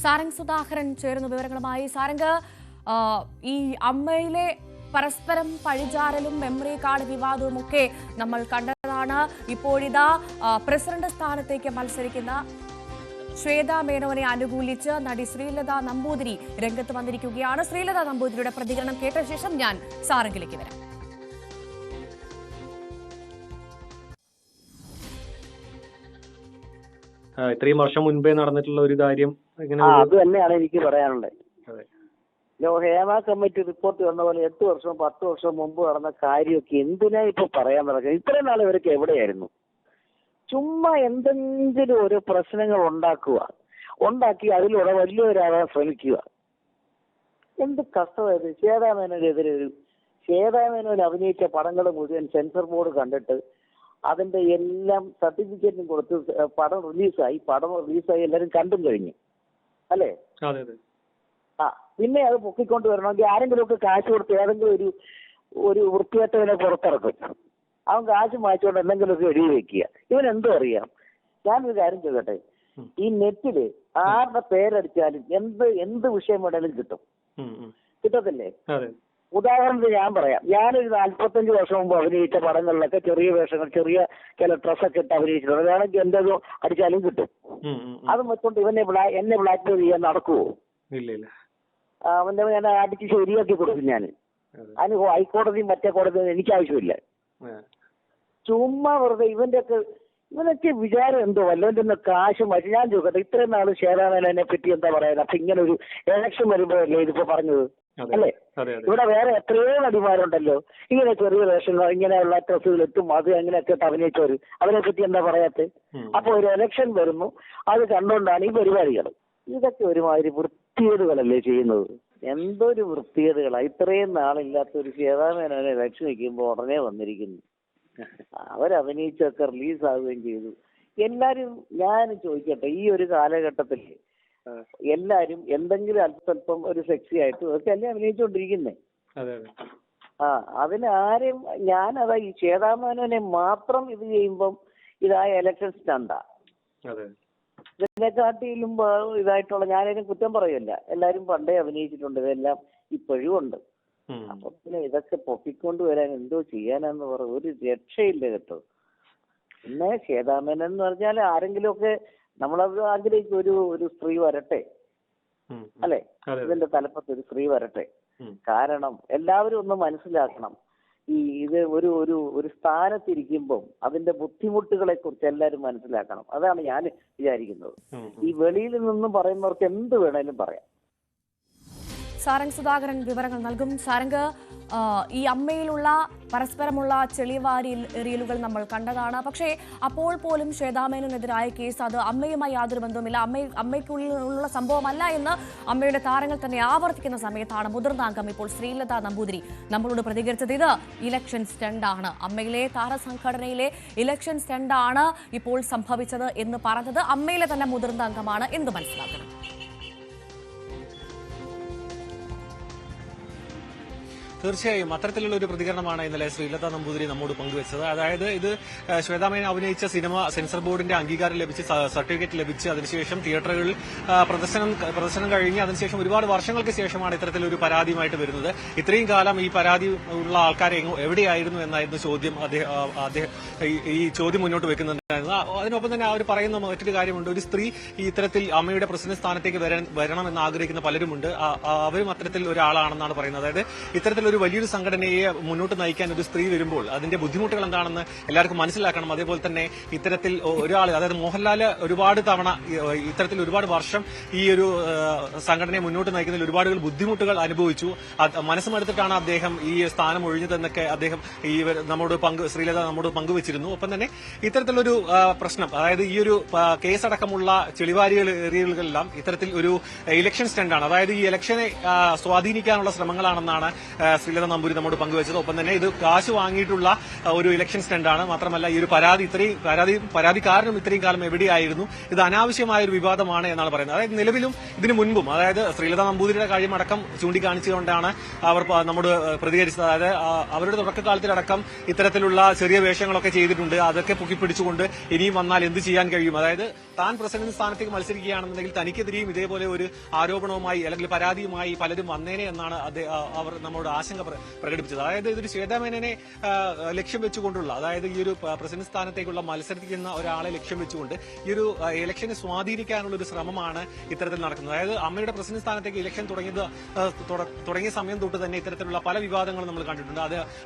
സാരംഗ് സുധാകരൻ ചേരുന്ന വിവരങ്ങളുമായി. സാരംഗ്, ഈ അമ്മയിലെ പരസ്പരം പഴിചാരലും മെമ്മറി കാർഡ് വിവാദവും ഒക്കെ നമ്മൾ കണ്ടതാണ്. ഇപ്പോഴിതാ പ്രസിഡന്റ് സ്ഥാനത്തേക്ക് മത്സരിക്കുന്ന ശ്വേതാ മേനോനെ അനുകൂലിച്ച് നടി ശ്രീലത നമ്പൂതിരി രംഗത്ത് വന്നിരിക്കുകയാണ്. ശ്രീലത നമ്പൂതിരിയുടെ പ്രതികരണം കേട്ട ശേഷം ഞാൻ സാരംഗിലേക്ക് വരാം. ഇത്രയും വർഷം മുൻപേ നടന്നിട്ടുള്ള ഒരു കാര്യം അത് തന്നെയാണ് എനിക്ക് പറയാനുള്ളത്. ഹേമ കമ്മിറ്റി റിപ്പോർട്ട് വന്ന പോലെ 8 വർഷം 10 വർഷം മുമ്പ് നടന്ന കാര്യമൊക്കെ എന്തിനാ ഇപ്പൊ പറയാൻ നടക്കുക? ഇത്രയും നാൾ ഇവർക്ക് എവിടെയായിരുന്നു? ചുമ്മാ എന്തെങ്കിലും ഒരു പ്രശ്നങ്ങൾ ഉണ്ടാക്കി അതിലൂടെ വലിയൊരാളാൻ ശ്രമിക്കുക. എന്ത് കഷ്ടമായത്! ശ്വേതാ മേനോൻ അഭിനയിച്ച പടങ്ങൾ മുഴുവൻ സെൻസർ ബോർഡ് കണ്ടിട്ട് അതിന്റെ എല്ലാം സർട്ടിഫിക്കറ്റും കൊടുത്ത് പടം റിലീസായി എല്ലാവരും കണ്ടും കഴിഞ്ഞു അല്ലേ? പിന്നെ അത് പൊക്കിക്കൊണ്ട് വരണമെങ്കിൽ ആരെങ്കിലുമൊക്കെ കാശ് കൊടുത്ത് ഏതെങ്കിലും ഒരു വൃത്തികെട്ടവനെ പുറത്തിറക്കും. അവൻ കാശ് മാറ്റിക്കൊണ്ട് എന്തെങ്കിലുമൊക്കെ എഴുതി വെക്കുക. ഇവൻ എന്തോ അറിയാം. ഞാനൊരു കാര്യം ചോദിക്കട്ടെ, ഈ നെറ്റില് ആരുടെ പേരടിച്ചാലും എന്ത് വിഷയം വേണേലും കിട്ടത്തില്ലേ? ഉദാഹരണത്തിന് ഞാൻ പറയാം, ഞാനൊരു 45 വർഷം മുമ്പ് അഭിനയിച്ച പടങ്ങളിലൊക്കെ ചെറിയ വേഷങ്ങൾ, ചെറിയ ചില ഡ്രസ്സൊക്കെ ഇട്ട് അഭിനയിച്ചിട്ടുണ്ട്. അതാണെങ്കിൽ എന്റെ അടിച്ചാലും കിട്ടും. അത് വെച്ചോണ്ട് എന്നെ ബ്ലാക്ക് മെയിൽ ചെയ്യാൻ നടക്കുവോ? അവന്റെ ഞാൻ അടിച്ച് ശരിയാക്കി കൊടുക്കും. ഞാൻ അതിന് ഹൈക്കോടതിയും മറ്റേ കോടതിയും എനിക്ക് ആവശ്യമില്ല. ചുമ്മാ വെറുതെ ഇവനൊക്കെ വിചാരം എന്തോ വല്ലവന്റെ കാശ് മാറ്റി. ഞാൻ ചോദിക്കട്ടെ, ഇത്രയും നാള് ശ്വേതാ മേനോനെ പറ്റി എന്താ പറയാൻ? അപ്പൊ ഇങ്ങനെ ഒരു ഇലക്ഷൻ വരുമ്പോഴല്ലേ ഇതിപ്പോ പറഞ്ഞത് അല്ലേ? ഇവിടെ വേറെ എത്രയോ നടിമാരുണ്ടല്ലോ ഇങ്ങനെ ചെറിയ വേഷങ്ങൾ, ഇങ്ങനെയുള്ള ഡ്രസ്സുകൾ എത്തും, അത് അങ്ങനെയൊക്കെ അഭിനയിച്ചവര്. അവരെ പറ്റി എന്താ പറയാത്ത? അപ്പൊ ഒരു ഇലക്ഷൻ വരുന്നു, അത് കണ്ടുകൊണ്ടാണ് ഈ പരിപാടികൾ. ഇതൊക്കെ ഒരുമാതിരി വൃത്തികേടുകളല്ലേ ചെയ്യുന്നത്? എന്തൊരു വൃത്തികേടുകളാ! ഇത്രയും നാളില്ലാത്ത ഒരു ശ്വേതാ മേനോനെ ഇലക്ഷൻ വയ്ക്കുമ്പോ ഉടനെ വന്നിരിക്കുന്നു. അവരഭിനയിച്ചൊക്കെ റിലീസാവുകയും ചെയ്തു. എല്ലാരും ഞാൻ ചോദിക്കട്ടെ, ഈ ഒരു കാലഘട്ടത്തിൽ എല്ലാരും എന്തെങ്കിലും അല്പം ഒരു സെക്സി ആയിട്ട് ഒക്കെ അല്ലേ അഭിനയിച്ചുകൊണ്ടിരിക്കുന്നേ? അതിനാരും ഞാനതാ ഈ ശ്വേതാ മേനോനെ മാത്രം ഇത് ചെയ്യുമ്പം ഇതായ ഇലക്ഷൻ സ്റ്റണ്ടാ. ഇതിനെക്കാട്ടിലും ഇതായിട്ടുള്ള ഞാനതിനും കുറ്റം പറയല്ല. എല്ലാരും പണ്ടേ അഭിനയിച്ചിട്ടുണ്ട്, ഇതെല്ലാം ഇപ്പോഴും ഉണ്ട്. അപ്പൊ പിന്നെ ഇതൊക്കെ പൊക്കിക്കൊണ്ട് വരാൻ എന്തോ ചെയ്യാനാന്ന് പറ, ഒരു രക്ഷയില്ല കേട്ടോ. പിന്നെ ശ്വേതാ മേനോൻ എന്ന് പറഞ്ഞാൽ ആരെങ്കിലും ഒക്കെ നമ്മളത് ആഗ്രഹിക്കും, ഒരു സ്ത്രീ വരട്ടെ അല്ലെ? ഇതിന്റെ തലപ്പത്ത് ഒരു സ്ത്രീ വരട്ടെ. കാരണം എല്ലാവരും ഒന്ന് മനസ്സിലാക്കണം, ഇത് ഒരു സ്ഥാനത്തിരിക്കുമ്പം അതിന്റെ ബുദ്ധിമുട്ടുകളെ കുറിച്ച് എല്ലാവരും മനസ്സിലാക്കണം. അതാണ് ഞാൻ വിചാരിക്കുന്നത്. ഈ വെളിയിൽ നിന്നും പറയുന്നവർക്ക് എന്ത് വേണേലും പറയാം. സാരംഗ് സുധാകരൻ വിവരങ്ങൾ നൽകും. സാരംഗ്, ഈ അമ്മയിലുള്ള പരസ്പരമുള്ള ചെളിവാരി എറിയലുകൾ നമ്മൾ കണ്ടതാണ്. പക്ഷേ അപ്പോൾ പോലും ശ്വേതാ മേനോനെതിരായ കേസ് അത് അമ്മയുമായി യാതൊരു ബന്ധവുമില്ല, അമ്മയ്ക്കുള്ളിലുള്ള സംഭവമല്ല എന്ന് അമ്മയുടെ താരങ്ങൾ തന്നെ ആവർത്തിക്കുന്ന സമയത്താണ് മുതിർന്ന അംഗം ഇപ്പോൾ ശ്രീലത നമ്പൂതിരി നമ്മളോട് പ്രതികരിച്ചത്. ഇത് ഇലക്ഷൻ സ്റ്റണ്ടാണ്, അമ്മയിലെ താരസംഘടനയിലെ ഇലക്ഷൻ സ്റ്റണ്ടാണ് ഇപ്പോൾ സംഭവിച്ചത് എന്ന് പറഞ്ഞത് അമ്മയിലെ തന്നെ മുതിർന്ന അംഗമാണ്. എന്ത് മനസ്സിലാക്കണം? തീർച്ചയായും അത്തരത്തിലുള്ള ഒരു പ്രതികരണമാണ് ഇന്നലെ ശ്രീലത നമ്പൂതിരി നമ്മോട് പങ്കുവച്ചത്. അതായത് ഇത് ശ്വേതാ മേനോൻ അഭിനയിച്ച സിനിമ സെൻസർ ബോർഡിന്റെ അംഗീകാരം ലഭിച്ച് സർട്ടിഫിക്കറ്റ് ലഭിച്ച് അതിനുശേഷം തിയേറ്ററുകളിൽ പ്രദർശനം കഴിഞ്ഞ് അതിനുശേഷം ഒരുപാട് വർഷങ്ങൾക്ക് ശേഷമാണ് ഇത്തരത്തിലൊരു പരാതിയുമായിട്ട് വരുന്നത്. ഇത്രയും കാലം ഈ പരാതി ഉള്ള ആൾക്കാരെ എവിടെയായിരുന്നു എന്നായിരുന്നു ചോദ്യം. ഈ ചോദ്യം മുന്നോട്ട് വെക്കുന്നുണ്ടായിരുന്നു. അതിനൊപ്പം തന്നെ അവർ പറയുന്ന മറ്റൊരു കാര്യമുണ്ട്, ഒരു സ്ത്രീ ഈ ഇത്തരത്തിൽ അമ്മയുടെ പ്രസിഡന്റ് സ്ഥാനത്തേക്ക് വരണമെന്ന് ആഗ്രഹിക്കുന്ന പലരുമുണ്ട്, അവരും അത്തരത്തിൽ ഒരാളാണെന്നാണ് പറയുന്നത്. അതായത് ഇത്തരത്തിൽ ഇത്തരത്തിലുള്ള ഒരു വലിയൊരു സംഘടനയെ മുന്നോട്ട് നയിക്കാൻ ഒരു സ്ത്രീ വരുമ്പോൾ അതിന്റെ ബുദ്ധിമുട്ടുകൾ എന്താണെന്ന് എല്ലാവർക്കും മനസ്സിലാക്കണം. അതേപോലെ തന്നെ ഇത്തരത്തിൽ ഒരാൾ, അതായത് മോഹൻലാൽ ഒരുപാട് തവണ ഇത്തരത്തിൽ ഒരുപാട് വർഷം ഈ ഒരു സംഘടനയെ മുന്നോട്ട് നയിക്കുന്നതിൽ ഒരുപാട് ബുദ്ധിമുട്ടുകൾ അനുഭവിച്ചു. മനസ്സുമെടുത്തിട്ടാണ് അദ്ദേഹം ഈ സ്ഥാനം ഒഴിഞ്ഞതെന്നൊക്കെ അദ്ദേഹം ശ്രീലത നമ്മോട് പങ്കുവച്ചിരുന്നു. ഒപ്പം തന്നെ ഇത്തരത്തിലൊരു പ്രശ്നം, അതായത് ഈ ഒരു കേസടക്കമുള്ള ചെളിവാരികളെല്ലാം ഇത്തരത്തിൽ ഒരു ഇലക്ഷൻ സ്റ്റണ്ടാണ്. അതായത് ഈ ഇലക്ഷനെ സ്വാധീനിക്കാനുള്ള ശ്രമങ്ങളാണെന്നാണ് ശ്രീലത നമ്പൂരി നമ്മോട് പങ്കുവച്ചത്. ഒപ്പം തന്നെ ഇത് കാശ് വാങ്ങിയിട്ടുള്ള ഒരു ഇലക്ഷൻ സ്റ്റണ്ടാണ്. മാത്രമല്ല ഈ ഒരു പരാതിക്കാരനും ഇത്രയും കാലം എവിടെയായിരുന്നു, ഇത് അനാവശ്യമായ ഒരു വിവാദമാണ് എന്നാണ് പറയുന്നത്. അതായത് നിലവിലും ഇതിനു മുൻപും, അതായത് ശ്രീലത നമ്പൂതിരിയുടെ കാര്യമടക്കം ചൂണ്ടിക്കാണിച്ചുകൊണ്ടാണ് അവർ നമ്മോട് പ്രതികരിച്ചത്. അതായത് അവരുടെ തുടക്കകാലത്തിലടക്കം ഇത്തരത്തിലുള്ള ചെറിയ വേഷങ്ങളൊക്കെ ചെയ്തിട്ടുണ്ട്. അതൊക്കെ പൊക്കിപ്പിടിച്ചുകൊണ്ട് ഇനിയും വന്നാൽ എന്ത് ചെയ്യാൻ കഴിയും, അതായത് താൻ പ്രസിഡന്റ് സ്ഥാനത്തേക്ക് മത്സരിക്കുകയാണെന്നുണ്ടെങ്കിൽ തനിക്കെതിരെയും ഇതേപോലെ ഒരു ആരോപണവുമായി അല്ലെങ്കിൽ പരാതിയുമായി പലരും വന്നേനെ എന്നാണ് അവർ നമ്മോട് ആശങ്ക പ്രകടിപ്പിച്ചത്. അതായത് ഇതൊരു ശ്വേതാമേനനെ ലക്ഷ്യം വെച്ചുകൊണ്ടുള്ള, അതായത് ഈ ഒരു പ്രസിഡന്റ് സ്ഥാനത്തേക്കുള്ള മത്സരിക്കുന്ന ഒരാളെ ലക്ഷ്യം വെച്ചുകൊണ്ട് ഈ ഒരു ഇലക്ഷനെ സ്വാധീനിക്കാനുള്ള ഒരു ശ്രമമാണ് ഇത്തരത്തിൽ നടക്കുന്നത്. അതായത് അമ്മയുടെ പ്രസിഡന്റ് സ്ഥാനത്തേക്ക് ഇലക്ഷൻ തുടങ്ങിയ സമയം തൊട്ട് തന്നെ ഇത്തരത്തിലുള്ള പല വിവാദങ്ങളും നമ്മൾ കണ്ടിട്ടുണ്ട്.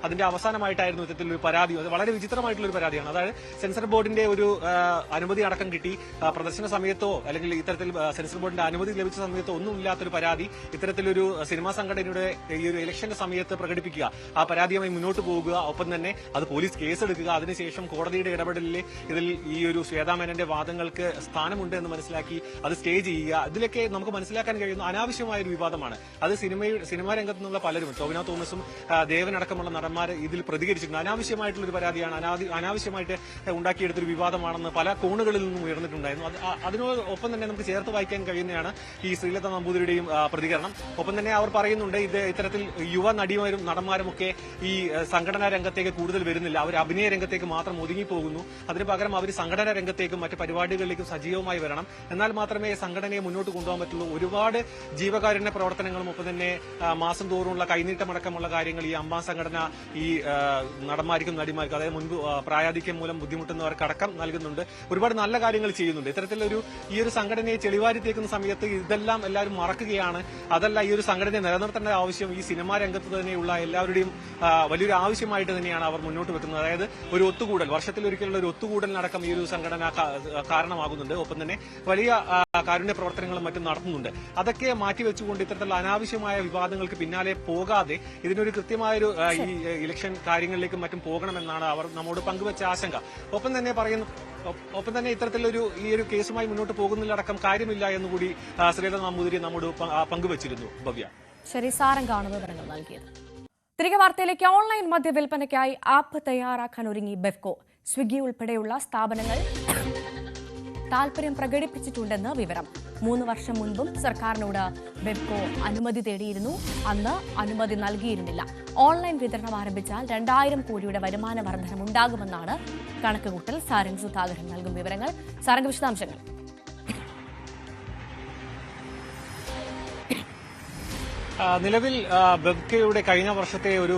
അതിന്റെ അവസാനമായിട്ടായിരുന്നു ഇത്തരത്തിലൊരു പരാതി. അത് വളരെ വിചിത്രമായിട്ടുള്ള ഒരു പരാതിയാണ്. അതായത് സെൻസർ ബോർഡിന്റെ ഒരു അനുമതി അടക്കം കിട്ടി, പ്രദർശന സമയത്തോ അല്ലെങ്കിൽ ഇത്തരത്തിൽ സെൻസർ ബോർഡിന്റെ അനുമതി ലഭിച്ച സമയത്തോ ഒന്നുമില്ലാത്തൊരു പരാതി ഇത്തരത്തിലൊരു സിനിമാ സംഘടനയുടെ ഈ ഒരു ഇലക്ഷന്റെ സമയത്ത് പ്രകടിപ്പിക്കുക, ആ പരാതിയുമായി മുന്നോട്ട് പോകുക, ഒപ്പം തന്നെ അത് പോലീസ് കേസെടുക്കുക, അതിനുശേഷം കോടതിയുടെ ഇടപെടലിൽ ഇതിൽ ഈ ഒരു ശ്വേതാമേനന്റെ വാദങ്ങൾക്ക് സ്ഥാനമുണ്ട് എന്ന് മനസ്സിലാക്കി അത് സ്റ്റേ ചെയ്യുക, ഇതിലൊക്കെ നമുക്ക് മനസ്സിലാക്കാൻ കഴിയുന്ന അനാവശ്യമായ ഒരു വിവാദമാണ്. അത് സിനിമാ രംഗത്ത് നിന്നുള്ള പലരും, ടൊവിനോ തോമസും ദേവനടക്കമുള്ള നടന്മാർ ഇതിൽ പ്രതികരിച്ചിട്ടുണ്ട്. അനാവശ്യമായിട്ടുള്ള ഒരു പരാതിയാണ്, അനാവശ്യമായിട്ട് ഉണ്ടാക്കിയെടുത്തൊരു വിവാദമാണെന്ന് പല കോണുകളിൽ നിന്നും ഉയർന്നിട്ടുണ്ടായിരുന്നു. അതിനോടൊപ്പം തന്നെ നമുക്ക് ചേർത്ത് വായിക്കാൻ കഴിയുന്നതാണ് ഈ ശ്രീലത നമ്പൂതിരിയുടെയും പ്രതികരണം. ഒപ്പം തന്നെ അവർ പറയുന്നുണ്ട്, ഇത് ഇത്തരത്തിൽ യുവ നടിമാരും നടന്മാരുമൊക്കെ ഈ സംഘടനാ രംഗത്തേക്ക് കൂടുതൽ വരുന്നില്ല, അവർ അഭിനയ രംഗത്തേക്ക് മാത്രം ഒതുങ്ങിപ്പോകുന്നു. അതിന് പകരം അവർ സംഘടനാ രംഗത്തേക്കും മറ്റ് പരിപാടികളിലേക്കും സജീവമായി വരണം, എന്നാൽ മാത്രമേ സംഘടനയെ മുന്നോട്ട് കൊണ്ടുപോകാൻ പറ്റുള്ളൂ. ഒരുപാട് ജീവകാരുണ്യ പ്രവർത്തനങ്ങളും ഒപ്പം തന്നെ മാസം തോറുമുള്ള കൈനീട്ടമടക്കമുള്ള കാര്യങ്ങൾ ഈ അമ്പാ സംഘടന ഈ നടന്മാർക്കും നടിമാർക്കും, അതായത് മുൻപ് പ്രായാധിക്യം മൂലം ബുദ്ധിമുട്ടുന്നവർക്ക് അടക്കം നൽകുന്നുണ്ട്. ഒരുപാട് നല്ല കാര്യങ്ങൾ ചെയ്യുന്നുണ്ട്. ഇത്തരത്തിലൊരു ഈ ഒരു സംഘടനയെ ചെളിവാരി തേക്കുന്ന സമയത്ത് ഇതെല്ലാം എല്ലാവരും മറക്കുകയാണ്. അതല്ല, ഈ ഒരു സംഘടനയെ നിലനിർത്തേണ്ട ആവശ്യം ഈ സിനിമാ രംഗത്ത് തന്നെയുള്ള എല്ലാവരുടെയും വലിയൊരു ആവശ്യമായിട്ട് തന്നെയാണ് അവർ മുന്നോട്ട് വെക്കുന്നത്. അതായത് ഒരു ഒത്തുകൂടൽ, വർഷത്തിലൊരിക്കലുള്ള ഒരു ഒത്തുകൂടലിനടക്കം ഈ ഒരു സംഘടന കാരണമാകുന്നുണ്ട്. ഒപ്പം തന്നെ വലിയ കാരുണ്യ പ്രവർത്തനങ്ങളും മറ്റും നടത്തുന്നുണ്ട്. അതൊക്കെ മാറ്റിവെച്ചുകൊണ്ട് ഇത്തരത്തിലുള്ള അനാവശ്യമായ വിവാദങ്ങൾക്ക് പിന്നാലെ പോകാതെ ഇതിനൊരു കൃത്യമായൊരു ഈ ഇലക്ഷൻ കാര്യങ്ങളിലേക്കും മറ്റും പോകണമെന്നാണ് അവർ നമ്മോട് പങ്കുവച്ച ആശങ്ക. ഒപ്പം തന്നെ ഇത്തരത്തിലൊരു ഈ ഒരു കേസുമായി മുന്നോട്ട് പോകുന്നതിലടക്കം കാര്യമില്ല എന്നുകൂടി ശ്രീലത നമ്പൂതിരി നമ്മോട് പങ്കുവച്ചിരുന്നു. ഭവ്യ, ശരി, സാരംഗാണ് വിവരങ്ങൾ നൽകിയത്. തിരികെ വാർത്തയിലേക്ക്. ഓൺലൈൻ മദ്യവിൽപ്പനയ്ക്കായി ആപ്പ് തയ്യാറാക്കാൻ ഒരുങ്ങി ബെഫ്കോ. സ്വിഗ്ഗി ഉൾപ്പെടെയുള്ള സ്ഥാപനങ്ങൾ താൽപര്യം പ്രകടിപ്പിച്ചിട്ടുണ്ടെന്ന് വിവരം. 3 വർഷം മുൻപും സർക്കാരിനോട് ബെഫ്കോ അനുമതി തേടിയിരുന്നു. അന്ന് അനുമതി നൽകിയിരുന്നില്ല. ഓൺലൈൻ വിതരണം ആരംഭിച്ചാൽ 2000 കോടിയുടെ വരുമാന വർധനമുണ്ടാകുമെന്നാണ് കണക്കുകൂട്ടൽ. സാരംഗ് സുധാകരൻ നൽകും വിവരങ്ങൾ. സാരംഗ്, വിശദാംശങ്ങൾ. നിലവിൽ ബെഫ്കയുടെ കഴിഞ്ഞ വർഷത്തെ ഒരു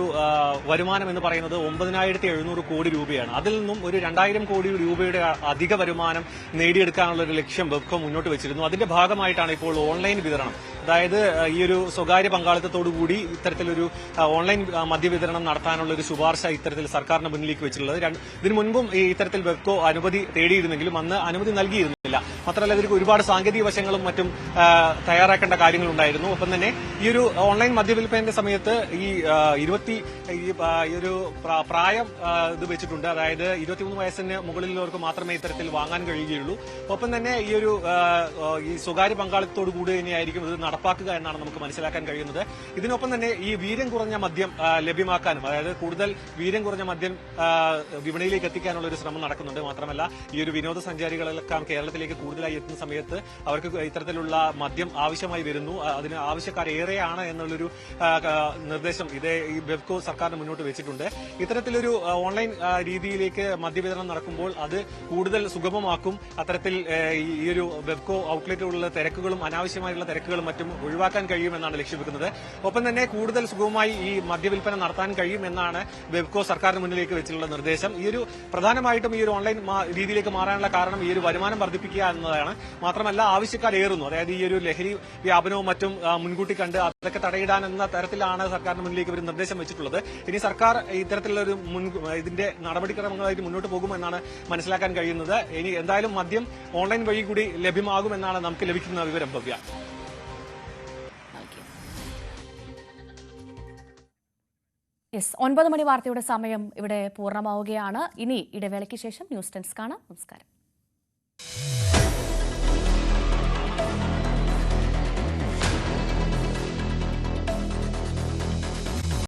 വരുമാനം എന്ന് പറയുന്നത് 9,700 കോടി രൂപയാണ്. അതിൽ നിന്നും ഒരു 2,000 കോടി രൂപയുടെ അധിക വരുമാനം നേടിയെടുക്കാനുള്ള ഒരു ലക്ഷ്യം ബെഫ്കോ മുന്നോട്ട് വെച്ചിരുന്നു. അതിന്റെ ഭാഗമായിട്ടാണ് ഇപ്പോൾ ഓൺലൈൻ വിതരണം, അതായത് ഈ ഒരു സ്വകാര്യ പങ്കാളിത്തത്തോടുകൂടി ഇത്തരത്തിലൊരു ഓൺലൈൻ മദ്യവിതരണം നടത്താനുള്ള ഒരു ശുപാർശ ഇത്തരത്തിൽ സർക്കാരിന് മുന്നിലേക്ക് വെച്ചിട്ടുള്ളത്. ഇതിനു മുൻപും ഇത്തരത്തിൽ ബെഫ്കോ അനുമതി തേടിയിരുന്നെങ്കിലും അന്ന് അനുമതി നൽകിയിരുന്നില്ല. മാത്രമല്ല, ഇതിന് ഒരുപാട് സാങ്കേതിക വശങ്ങളും മറ്റും തയ്യാറാക്കേണ്ട കാര്യങ്ങളുണ്ടായിരുന്നു. ഒപ്പം തന്നെ ഈ ഒരു ഓൺലൈൻ മദ്യവിൽപ്പനയുടെ സമയത്ത് ഈ ഒരു പ്രായം ഇത് വെച്ചിട്ടുണ്ട്. അതായത് 23 വയസ്സിന് മുകളിലുള്ളവർക്ക് മാത്രമേ ഇത്തരത്തിൽ വാങ്ങാൻ കഴിയുകയുള്ളൂ. ഒപ്പം തന്നെ ഈ ഒരു ഈ സ്വകാര്യ പങ്കാളിത്തത്തോടു കൂടി തന്നെയായിരിക്കും ഇത് നടപ്പാക്കുക എന്നാണ് നമുക്ക് മനസ്സിലാക്കാൻ കഴിയുന്നത്. ഇതിനൊപ്പം തന്നെ ഈ വീര്യം കുറഞ്ഞ മദ്യം ലഭ്യമാക്കാനും, അതായത് കൂടുതൽ വീര്യം കുറഞ്ഞ മദ്യം വിപണിയിലേക്ക് എത്തിക്കാനുള്ള ഒരു ശ്രമം നടക്കുന്നുണ്ട്. മാത്രമല്ല, ഈ ഒരു വിനോദസഞ്ചാരികളെല്ലാം കേരളത്തിലേക്ക് കൂടുതലായി എത്തുന്ന സമയത്ത് അവർക്ക് ഇത്തരത്തിലുള്ള മദ്യം ആവശ്യമായി വരുന്നു. അതിന് ആവശ്യക്കാർ ഏറെയാണ് എന്നുള്ളൊരു നിർദ്ദേശം ഈ ബെഫ്കോ സർക്കാരിന് മുന്നോട്ട് വെച്ചിട്ടുണ്ട്. ഇത്തരത്തിലൊരു ഓൺലൈൻ രീതിയിലേക്ക് മദ്യവിതരണം നടക്കുമ്പോൾ അത് കൂടുതൽ സുഗമമാക്കും. അത്തരത്തിൽ ഈ ഒരു ബെഫ്കോ ഔട്ട്ലെറ്റുകളിലെ തിരക്കുകളും അനാവശ്യമായുള്ള തിരക്കുകളും മറ്റും ഒഴിവാക്കാൻ കഴിയുമെന്നാണ് ലക്ഷ്യം വെക്കുന്നത്. ഒപ്പം തന്നെ കൂടുതൽ സുഗമമായി ഈ മദ്യവിൽപ്പന നടത്താൻ കഴിയുമെന്നാണ് ബെഫ്കോ സർക്കാരിന് മുന്നിലേക്ക് വെച്ചിട്ടുള്ള നിർദ്ദേശം. ഈ ഒരു പ്രധാനമായിട്ടും ഈ ഒരു ഓൺലൈൻ രീതിയിലേക്ക് മാറാനുള്ള കാരണം ഈ ഒരു വരുമാനം വർദ്ധിപ്പിക്കുക എന്നത് എന്നതാണ്. മാത്രമല്ല ആവശ്യക്കാരേറുന്നു. അതായത് ഈ ഒരു ലഹരി വ്യാപനവും മറ്റും മുൻകൂട്ടി കണ്ട് അതൊക്കെ തടയിടാൻ എന്ന തരത്തിലാണ് സർക്കാരിന് മുന്നിലേക്ക് ഒരു നിർദ്ദേശം വെച്ചിട്ടുള്ളത്. ഇനി സർക്കാർ ഇത്തരത്തിലുള്ള ഒരു ഇതിന്റെ നടപടിക്രമങ്ങളായിട്ട് മുന്നോട്ട് പോകുമെന്നാണ് മനസ്സിലാക്കാൻ കഴിയുന്നത്. ഇനി എന്തായാലും മദ്യം ഓൺലൈൻ വഴി കൂടി ലഭ്യമാകുമെന്നാണ് നമുക്ക് ലഭിക്കുന്ന വിവരം. ഭവ്യ. യെസ്, 9 മണി വാർത്തയുടെ സമയം ഇവിടെ പൂർണ്ണമാവുകയാണ്. ഇനി ഇടവേളയ്ക്ക് ശേഷം ന്യൂസ് 10 കാണാം. നമസ്കാരം.